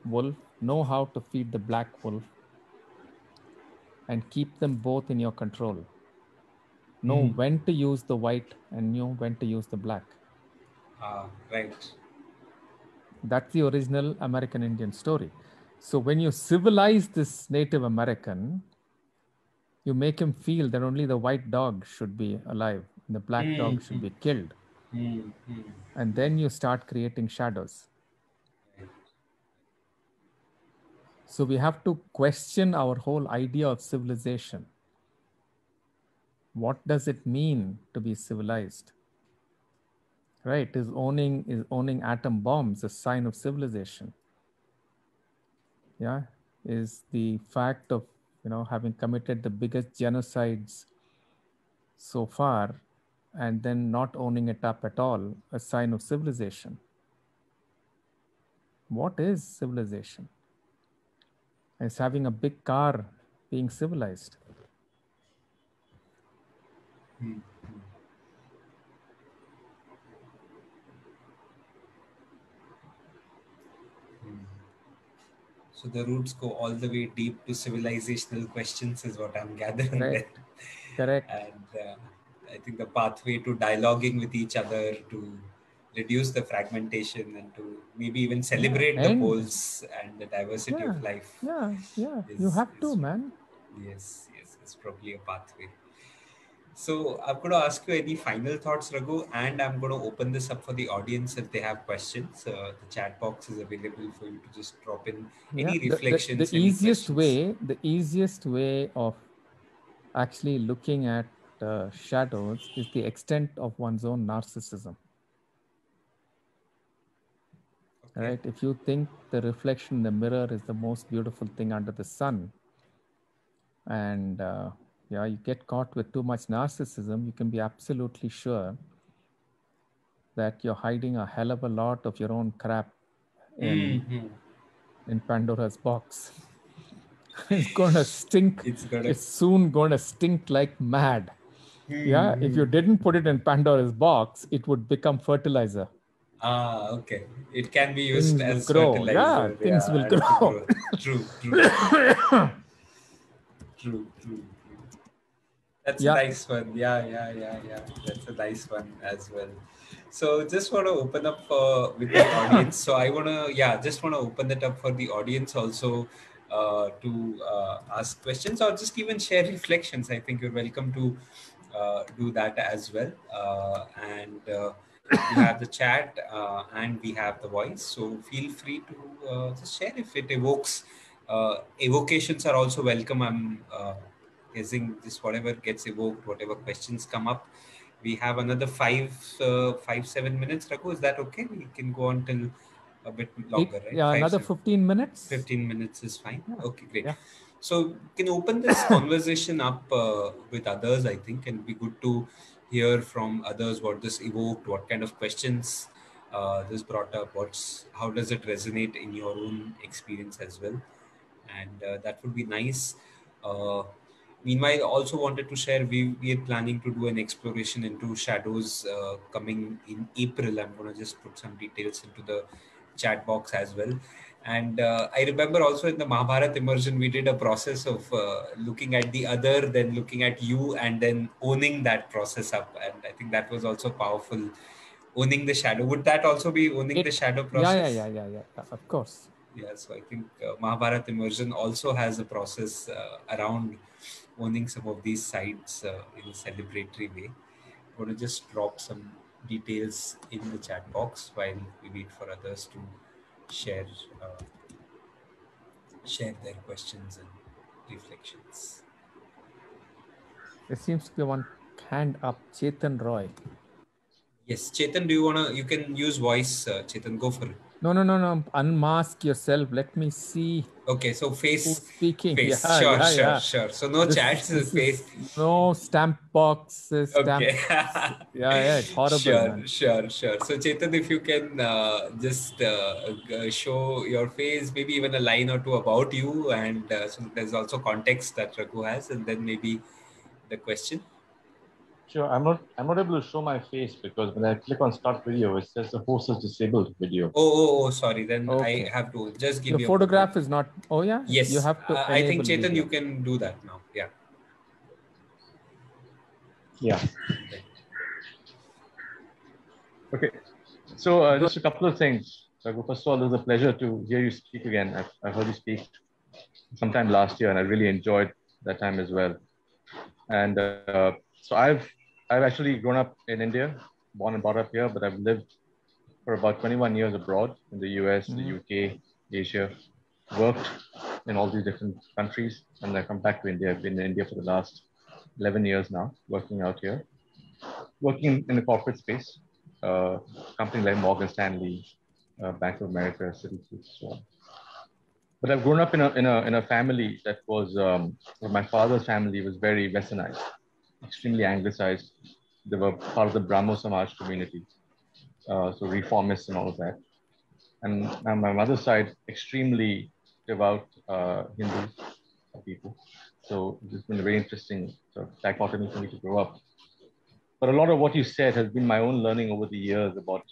wolf, know how to feed the black wolf, and keep them both in your control. Know when to use the white and know when to use the black. Ah, right. That's the original American Indian story. So when you civilize this Native American, you make him feel that only the white dog should be alive and the black dog should be killed. And then you start creating shadows. So we have to question our whole idea of civilization. What does it mean to be civilized? Right? Is owning atom bombs a sign of civilization? Yeah. Is the fact of having committed the biggest genocides so far and then not owning it up at all a sign of civilization? What is civilization? Is having a big car being civilized? So the roots go all the way deep to civilizational questions, is what I'm gathering Correct. there. Correct. And I think the pathway to dialoguing with each other, to reduce the fragmentation, and to maybe even celebrate the And poles and the diversity of life yeah. You is, have to, man. yes, it's probably a pathway. So I'm going to ask you any final thoughts, Raghu, and I'm going to open this up for the audience if they have questions. The chat box is available for you to just drop in Yeah. any The reflections, any questions. the easiest way of actually looking at shadows is the extent of one's own narcissism. Okay. Right? If you think the reflection in the mirror is the most beautiful thing under the sun, and you get caught with too much narcissism, you can be absolutely sure that you're hiding a hell of a lot of your own crap in Pandora's box. It's gonna stink. It's soon gonna stink like mad. Yeah, if you didn't put it in Pandora's box, it would become fertilizer. Okay. It can be used Things will as grow. Yeah, fertilizer, things will and to grow. grow. True. True. That's a Yeah. nice one. Yeah. That's a nice one as well. So just want to open up with the audience. So I want to, just want to open it up for the audience also to ask questions or just even share reflections. I think you're welcome to do that as well. And you have the chat and we have the voice. So feel free to just share if it evokes. Evocations are also welcome. I'm guessing just whatever gets evoked, whatever questions come up. We have another 7 minutes, Raghu. Is that okay? We can go on till a bit longer, right? Another 15 minutes. 15 minutes is fine. Yeah. Okay, great. Yeah. So we can open this conversation up with others, I think, and it'd be good to hear from others what this evoked, what kind of questions this brought up, how does it resonate in your own experience as well, and that would be nice. Uh, Meanwhile, also wanted to share we are planning to do an exploration into shadows coming in April. I'm going to just put some details into the chat box as well. And I remember also in the Mahabharat immersion, we did a process of looking at the other, then looking at you, and then owning that process up. And I think that was also powerful. Owning the shadow. Would that also be owning the shadow process? Yeah. Of course. Yeah, so I think Mahabharat immersion also has a process around owning some of these sites in a celebratory way. I'm going to just drop some details in the chat box while we wait for others to share uh, share their questions and reflections. There seems to be one hand up, Chetan Roy. Yes, Chetan, do you want to? You can use voice, Chetan. Go for it. No. Unmask yourself. Let me see. Okay, so face. Who's speaking? Face. Yeah. Sure. So no chats. Face. No stamp boxes. Okay. Yeah. It's horrible, man. Sure. So Chetan, if you can just show your face, maybe even a line or two about you, and so there's also context that Raghu has, and then maybe the question. Sure, I'm not able to show my face because when I click on start video, it says the host is disabled video. Oh, sorry. Then okay. I have to just give your photograph is not. Oh yeah. Yes. You have to. I think Chetan, video. you can do that now. Yeah. Yeah. Okay. So just a couple of things. So first of all, it was a pleasure to hear you speak again. I heard you speak sometime last year, and I really enjoyed that time as well. And so I've actually grown up in India, born and brought up here, but I've lived for about 21 years abroad in the US, the UK, Asia, worked in all these different countries, and I come back to India. I've been in India for the last 11 years now, working out here, working in the corporate space, companies like Morgan Stanley, Bank of America, Citibank, so on. But I've grown up in a family that was, my father's family was very westernized, extremely anglicized. They were part of the Brahmo Samaj community, so reformists and all of that. And on my mother's side, extremely devout Hindu people. So it's been a very interesting sort of dichotomy for me to grow up. But a lot of what you said has been my own learning over the years about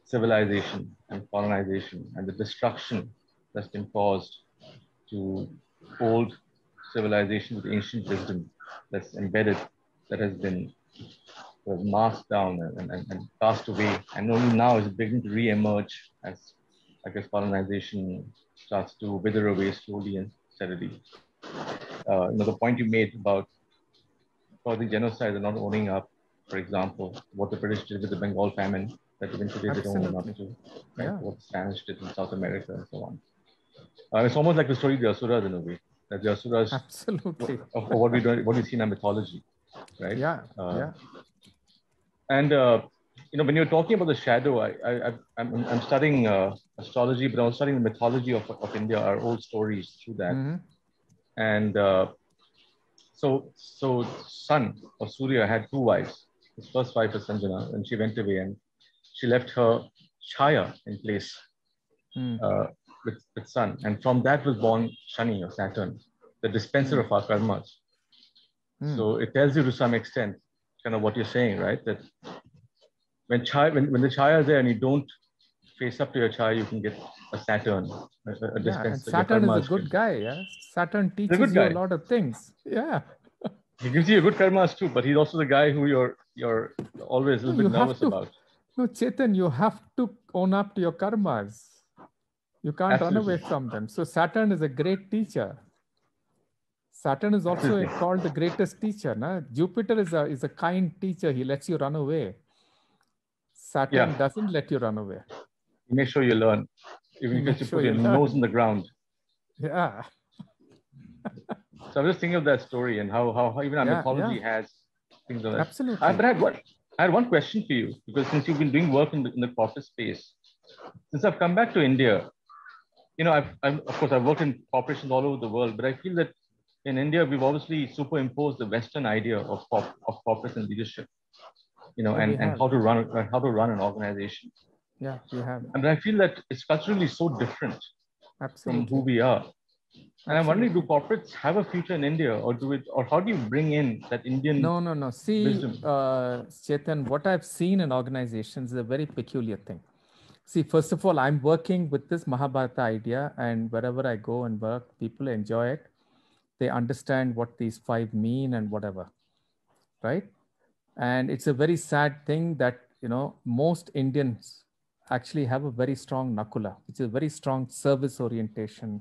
civilization and colonization and the destruction that's been caused to old civilization with ancient wisdom that's embedded, that has been masked down and passed away. And only now is it beginning to re-emerge as, I guess, colonization starts to wither away slowly and steadily. The point you made about causing genocide and not owning up, for example, what the British did with the Bengal famine, that eventually they don't own up to, right? Yeah. What the Spanish did in South America and so on. It's almost like the story of the Asuras in a way, that the Asuras, absolutely, of what we see in our mythology, right? Yeah, yeah. And when you're talking about the shadow, I'm studying astrology, but I'm studying the mythology of India, our old stories through that. And so Sun or Surya had two wives. His first wife was Sanjana, and she went away, and she left her Chaya in place with Sun. And from that was born Shani or Saturn, the dispenser of our karmas. So it tells you to some extent, kind of what you're saying, right? That when the Chaya is there and you don't face up to your Chaya, you can get a Saturn, a dispenser. And Saturn is a good guy, yeah? Saturn teaches you a lot of things. Yeah. He gives you a good karmas too, but he's also the guy who you're always a little bit nervous about. No, Chetan, you have to own up to your karmas. You can't run away from them. So Saturn is a great teacher. Saturn is also called the greatest teacher. Na? Jupiter is a kind teacher. He lets you run away. Saturn doesn't let you run away. He makes sure you learn. Even if you put your nose in the ground. Yeah. So I was just thinking of that story and how even our mythology has things like that. Absolutely. But I had one question for you, because since you've been doing work in the corporate space, since I've come back to India, of course I've worked in corporations all over the world, but I feel that in India we've obviously superimposed the Western idea of corporate and leadership, and how to run an organization. Yeah, we have. And I feel that it's culturally so different from who we are. And I'm wondering, do corporates have a future in India, or how do you bring in that Indian No. See, wisdom? Chetan, what I've seen in organizations is a very peculiar thing. See, first of all, I'm working with this Mahabharata idea, and wherever I go and work, people enjoy it. They understand what these 5 mean and whatever, right? And it's a very sad thing that, most Indians actually have a very strong nakula, which is a very strong service orientation,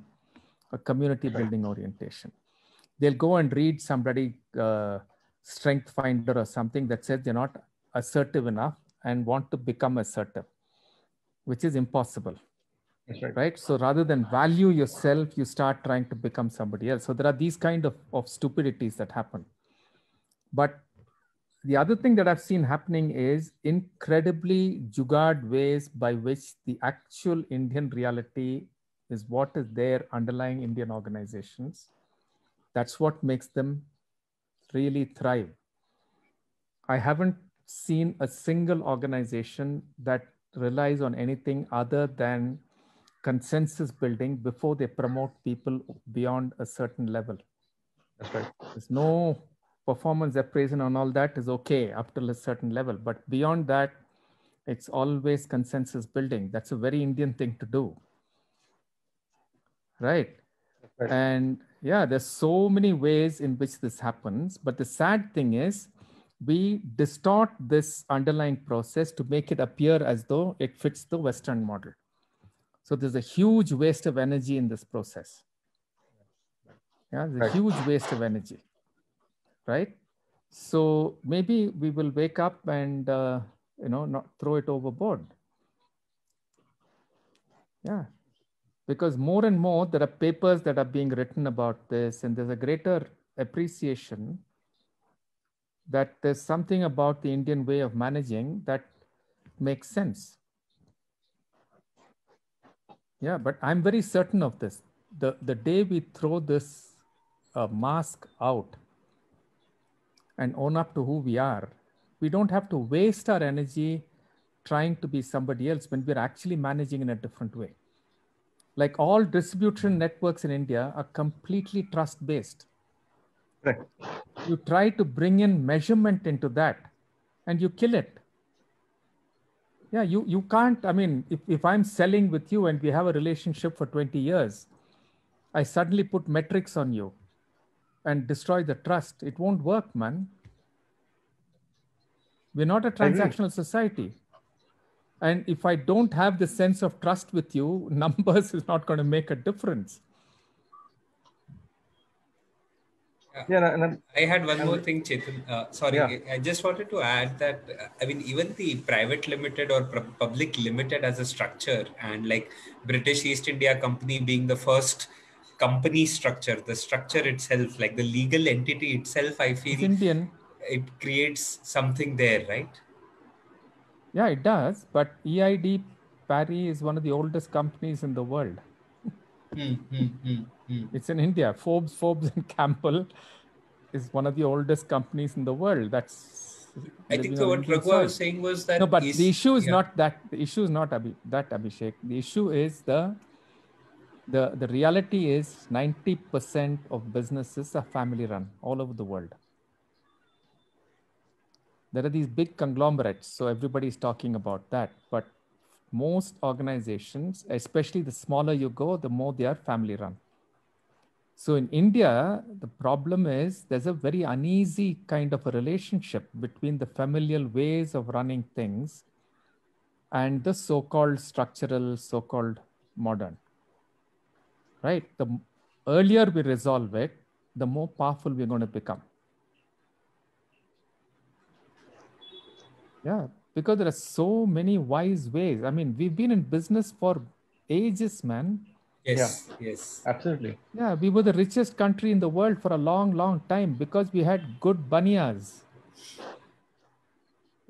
a community building orientation. They'll go and read somebody, Strength Finder or something that says they're not assertive enough and want to become assertive, which is impossible. That's right. Right? So rather than value yourself, you start trying to become somebody else. So there are these kind of stupidities that happen. But the other thing that I've seen happening is incredibly jugaad ways by which the actual Indian reality is what is there underlying Indian organizations. That's what makes them really thrive. I haven't seen a single organization that relies on anything other than consensus building before they promote people beyond a certain level. That's right. There's no performance appraisal and all that is okay up to a certain level, but beyond that, it's always consensus building. That's a very Indian thing to do. Right? And there's so many ways in which this happens, but the sad thing is we distort this underlying process to make it appear as though it fits the Western model. So there's a huge waste of energy in this process. Yeah, there's a huge waste of energy, right? So maybe we will wake up and, not throw it overboard. Yeah. Because more and more there are papers that are being written about this, and there's a greater appreciation that there's something about the Indian way of managing that makes sense. Yeah, but I'm very certain of this. The day we throw this mask out and own up to who we are, we don't have to waste our energy trying to be somebody else when we're actually managing in a different way. Like all distribution networks in India are completely trust-based. Correct. You try to bring in measurement into that and you kill it. Yeah, you can't, I mean, if I'm selling with you and we have a relationship for 20 years, I suddenly put metrics on you and destroy the trust. It won't work, man. We're not a transactional society. And if I don't have the sense of trust with you, numbers is not going to make a difference. Yeah, and I had one more thing, Chetan. Sorry, I just wanted to add that, I mean, even the private limited or public limited as a structure, and like British East India Company being the first company structure, the structure itself, like the legal entity itself, I feel it's Indian. It creates something there, right? Yeah, it does. But EID Parry is one of the oldest companies in the world. It's in India. Forbes and Campbell is one of the oldest companies in the world. That's I think so. What Raghu was saying was that no, but the issue is not that. The issue is not that, Abhishek. The issue is the reality is 90% of businesses are family run all over the world. There are these big conglomerates, so everybody's talking about that. But most organizations, especially the smaller you go, the more they are family run. So in India, the problem is there's a very uneasy kind of a relationship between the familial ways of running things and the so-called structural, so-called modern. Right? The earlier we resolve it, the more powerful we're going to become. Yeah, because there are so many wise ways. I mean, we've been in business for ages, man. Yes, yes. Absolutely. Yeah, we were the richest country in the world for a long, long time because we had good banias.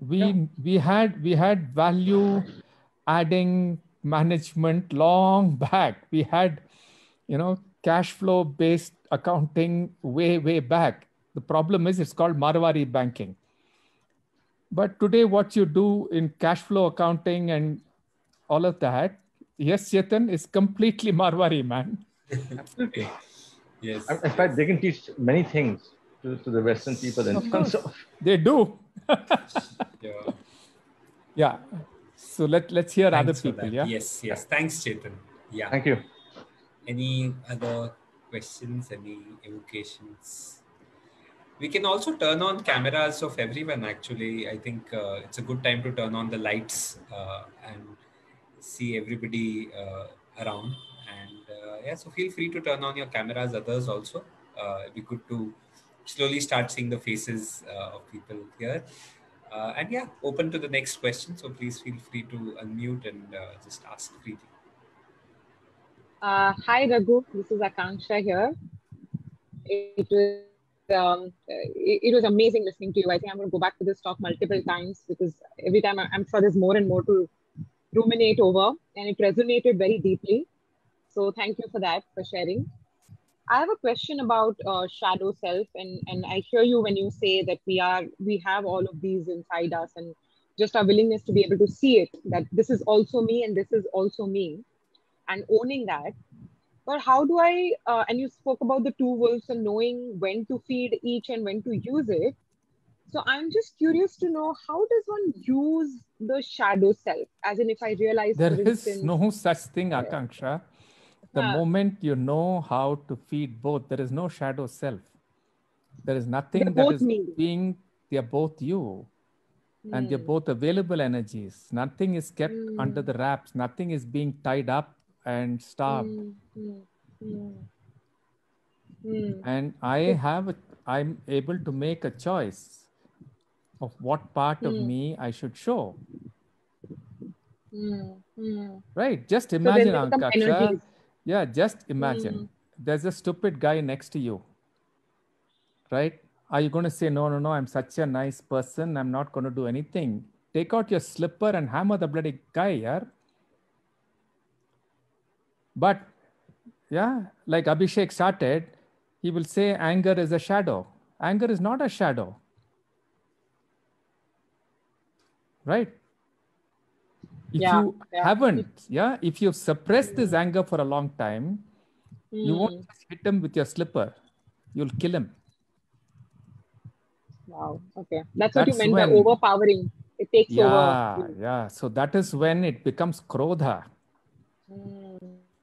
We had value adding management long back. We had, cash flow based accounting way back. The problem is it's called Marwari banking. But today, what you do in cash flow accounting and all of that, yes, Chetan, is completely Marwari, man. Absolutely. Yes. In fact, they can teach many things to the Western people. Of course, they do. Yeah. So let's hear Thanks other people. Yeah. Yes. Thanks, Chetan. Yeah. Thank you. Any other questions? Any evocations? We can also turn on cameras of everyone, actually. I think it's a good time to turn on the lights and see everybody around. And so feel free to turn on your cameras, others also. It'd be good to slowly start seeing the faces of people here. Open to the next question. So please feel free to unmute and just ask freely. Hi, Raghu. This is Akanksha here. It was amazing listening to you. I think I'm going to go back to this talk multiple times because every time I'm sure there's more and more to ruminate over, and it resonated very deeply. So thank you for that, for sharing. I have a question about shadow self, and I hear you when you say that we have all of these inside us, and just our willingness to be able to see it, that this is also me and this is also me, and owning that. But how do I, and you spoke about the two wolves and knowing when to feed each and when to use it. So I'm just curious to know, how does one use the shadow self? As in, if I realize, there for instance, is no such thing, Akanksha. The moment you know how to feed both, there is no shadow self. There is nothing that is being, they are both you. And they're both available energies. Nothing is kept under the wraps. Nothing is being tied up and starved. And I have I'm able to make a choice of what part of me I should show. Right? Just So then imagine, they become Aksha. energies. Yeah, just imagine. There's a stupid guy next to you. Right? Are you going to say, no, no, no, I'm such a nice person, I'm not going to do anything? Take out your slipper and hammer the bloody guy, yeah? But, yeah, like Abhishek started, he will say anger is a shadow. Anger is not a shadow. Right? If you haven't, if you've suppressed this anger for a long time, you won't just hit him with your slipper. You'll kill him. Wow. Okay. That's what you meant by overpowering. It takes over. Yeah. So that is when it becomes krodha.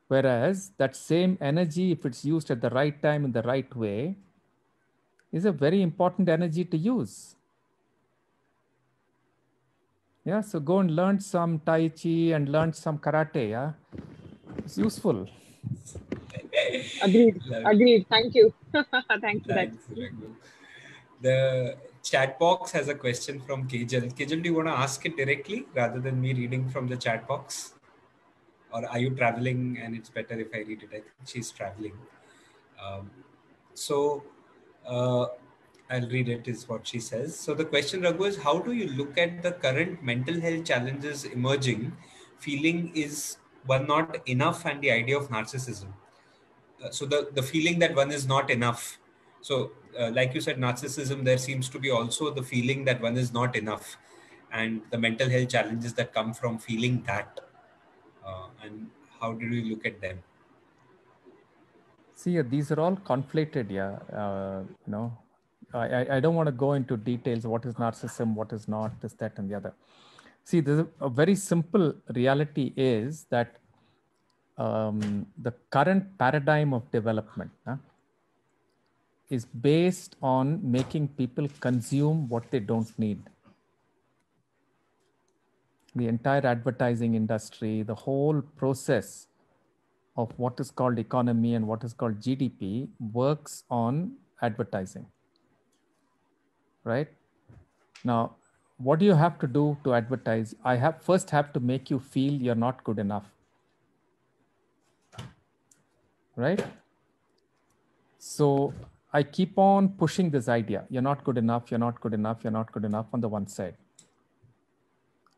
Whereas that same energy, if it's used at the right time in the right way, is a very important energy to use. Yeah, so go and learn some Tai Chi and learn some karate. Yeah, it's useful. Agreed. Thank you. Thanks for that. Raghu. The chat box has a question from Kejal. Kejal, do you want to ask it directly rather than me reading from the chat box? Or are you traveling and it's better if I read it? I think she's traveling. I'll read it, is what she says. So the question, Raghu, is how do you look at the current mental health challenges emerging? Feeling is one not enough and the idea of narcissism. So the feeling that one is not enough. So like you said, narcissism, there seems to be also the feeling that one is not enough and the mental health challenges that come from feeling that. And how do you look at them? See, these are all conflated. I don't want to go into details. What is narcissism? What is not? This, that, and the other. See, there's a very simple reality is that the current paradigm of development is based on making people consume what they don't need. The entire advertising industry, the whole process of what is called economy and what is called GDP works on advertising. Right? Now, what do you have to do to advertise? I first have to make you feel you're not good enough. Right? So I keep on pushing this idea. You're not good enough, you're not good enough, you're not good enough on the one side.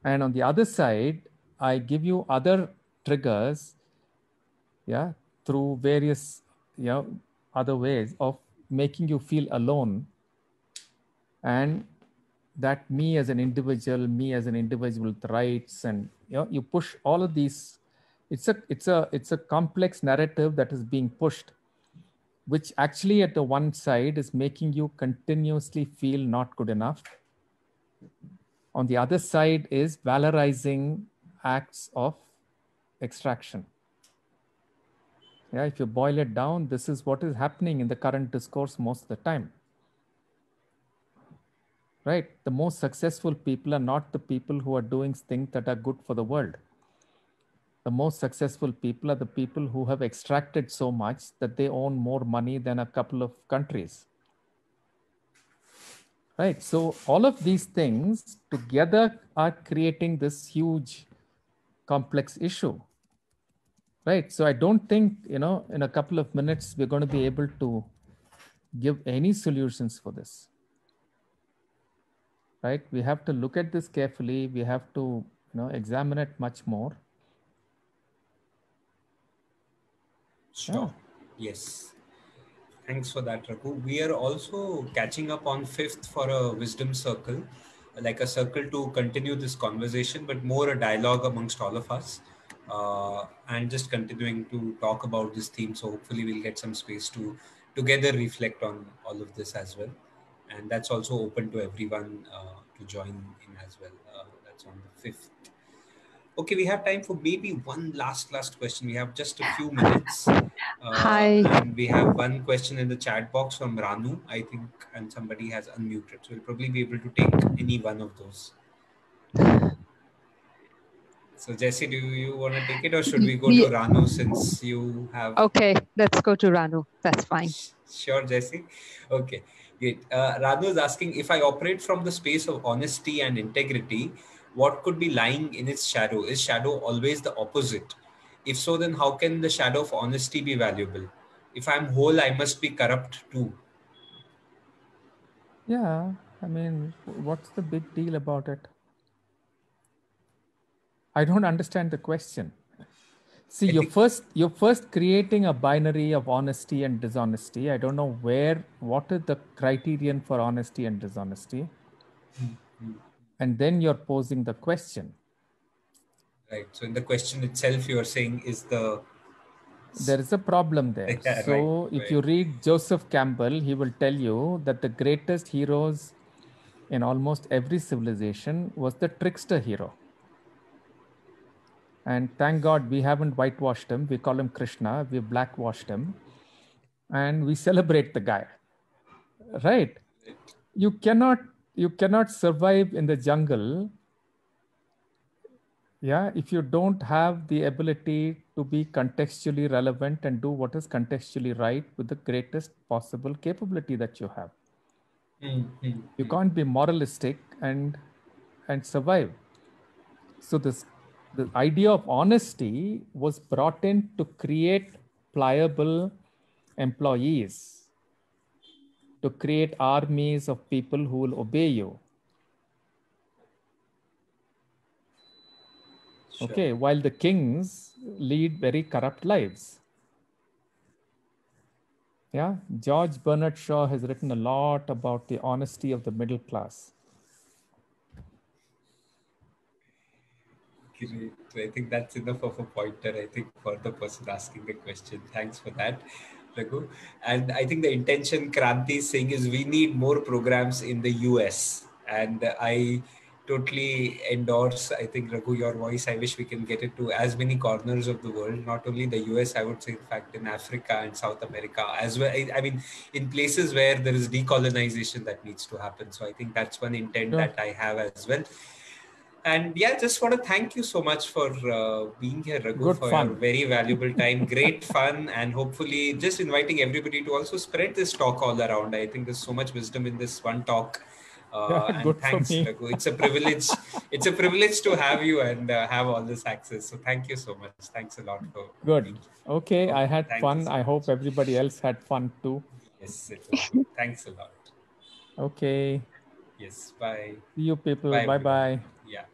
And on the other side, I give you other triggers, through various, other ways of making you feel alone. And that me as an individual with rights, and you push all of these. It's a complex narrative that is being pushed, which actually at the one side is making you continuously feel not good enough. On the other side is valorizing acts of extraction. If you boil it down, this is what is happening in the current discourse most of the time. Right? The most successful people are not the people who are doing things that are good for the world. The most successful people are the people who have extracted so much that they own more money than a couple of countries. Right? So all of these things together are creating this huge complex issue. Right? So I don't think, in a couple of minutes, we're going to be able to give any solutions for this. Right? We have to look at this carefully. We have to, examine it much more. Sure. Yes. Thanks for that, Raghu. We are also catching up on 5th for a wisdom circle, like a circle to continue this conversation, but more a dialogue amongst all of us, and just continuing to talk about this theme. So hopefully we'll get some space to together reflect on all of this as well. And that's also open to everyone to join in as well. That's on the 5th. Okay, we have time for maybe one last question. We have just a few minutes. Hi. And we have one question in the chat box from Ranu, I think, and somebody has unmuted. So we'll probably be able to take any one of those. So Jesse, do you want to take it, or should we go to Ranu since you have? Okay, let's go to Ranu. That's fine. Sure, Jesse. Okay, great. Ranu is asking, if I operate from the space of honesty and integrity, what could be lying in its shadow? Is shadow always the opposite? If so, then how can the shadow of honesty be valuable? If I'm whole, I must be corrupt too. Yeah, I mean, what's the big deal about it? I don't understand the question. See, you're first creating a binary of honesty and dishonesty. I don't know what is the criterion for honesty and dishonesty. And then you're posing the question. Right. So in the question itself, you are saying there is a problem there. Yeah, so if you read Joseph Campbell, he will tell you that the greatest heroes in almost every civilization was the trickster hero. And thank God we haven't whitewashed him. We call him Krishna. We blackwashed him. And we celebrate the guy. Right? You cannot survive in the jungle, if you don't have the ability to be contextually relevant and do what is contextually right with the greatest possible capability that you have. You can't be moralistic and survive. So the idea of honesty was brought in to create pliable employees, to create armies of people who will obey you. Sure. Okay, while the kings lead very corrupt lives. Yeah, George Bernard Shaw has written a lot about the honesty of the middle class. Great. I think that's enough of a pointer, I think, for the person asking the question. Thanks for that, Raghu. And I think the intention Kranti is saying is we need more programs in the US. And I totally endorse, I think, Raghu, your voice. I wish we can get it to as many corners of the world, not only the US, I would say, in fact, in Africa and South America as well. I mean, in places where there is decolonization that needs to happen. So I think that's one intent that I have as well. And yeah, just want to thank you so much for being here, Raghu, for your very valuable time. Great fun, and hopefully just inviting everybody to also spread this talk all around. I think there's so much wisdom in this one talk. And thanks, Raghu. It's a privilege. It's a privilege to have you and have all this access. So thank you so much. Thanks a lot for being here. Okay, I had fun. I hope everybody else had fun too. Yes, it was good. Thanks a lot. Okay. Yes, bye. See you people. Bye-bye. Yeah.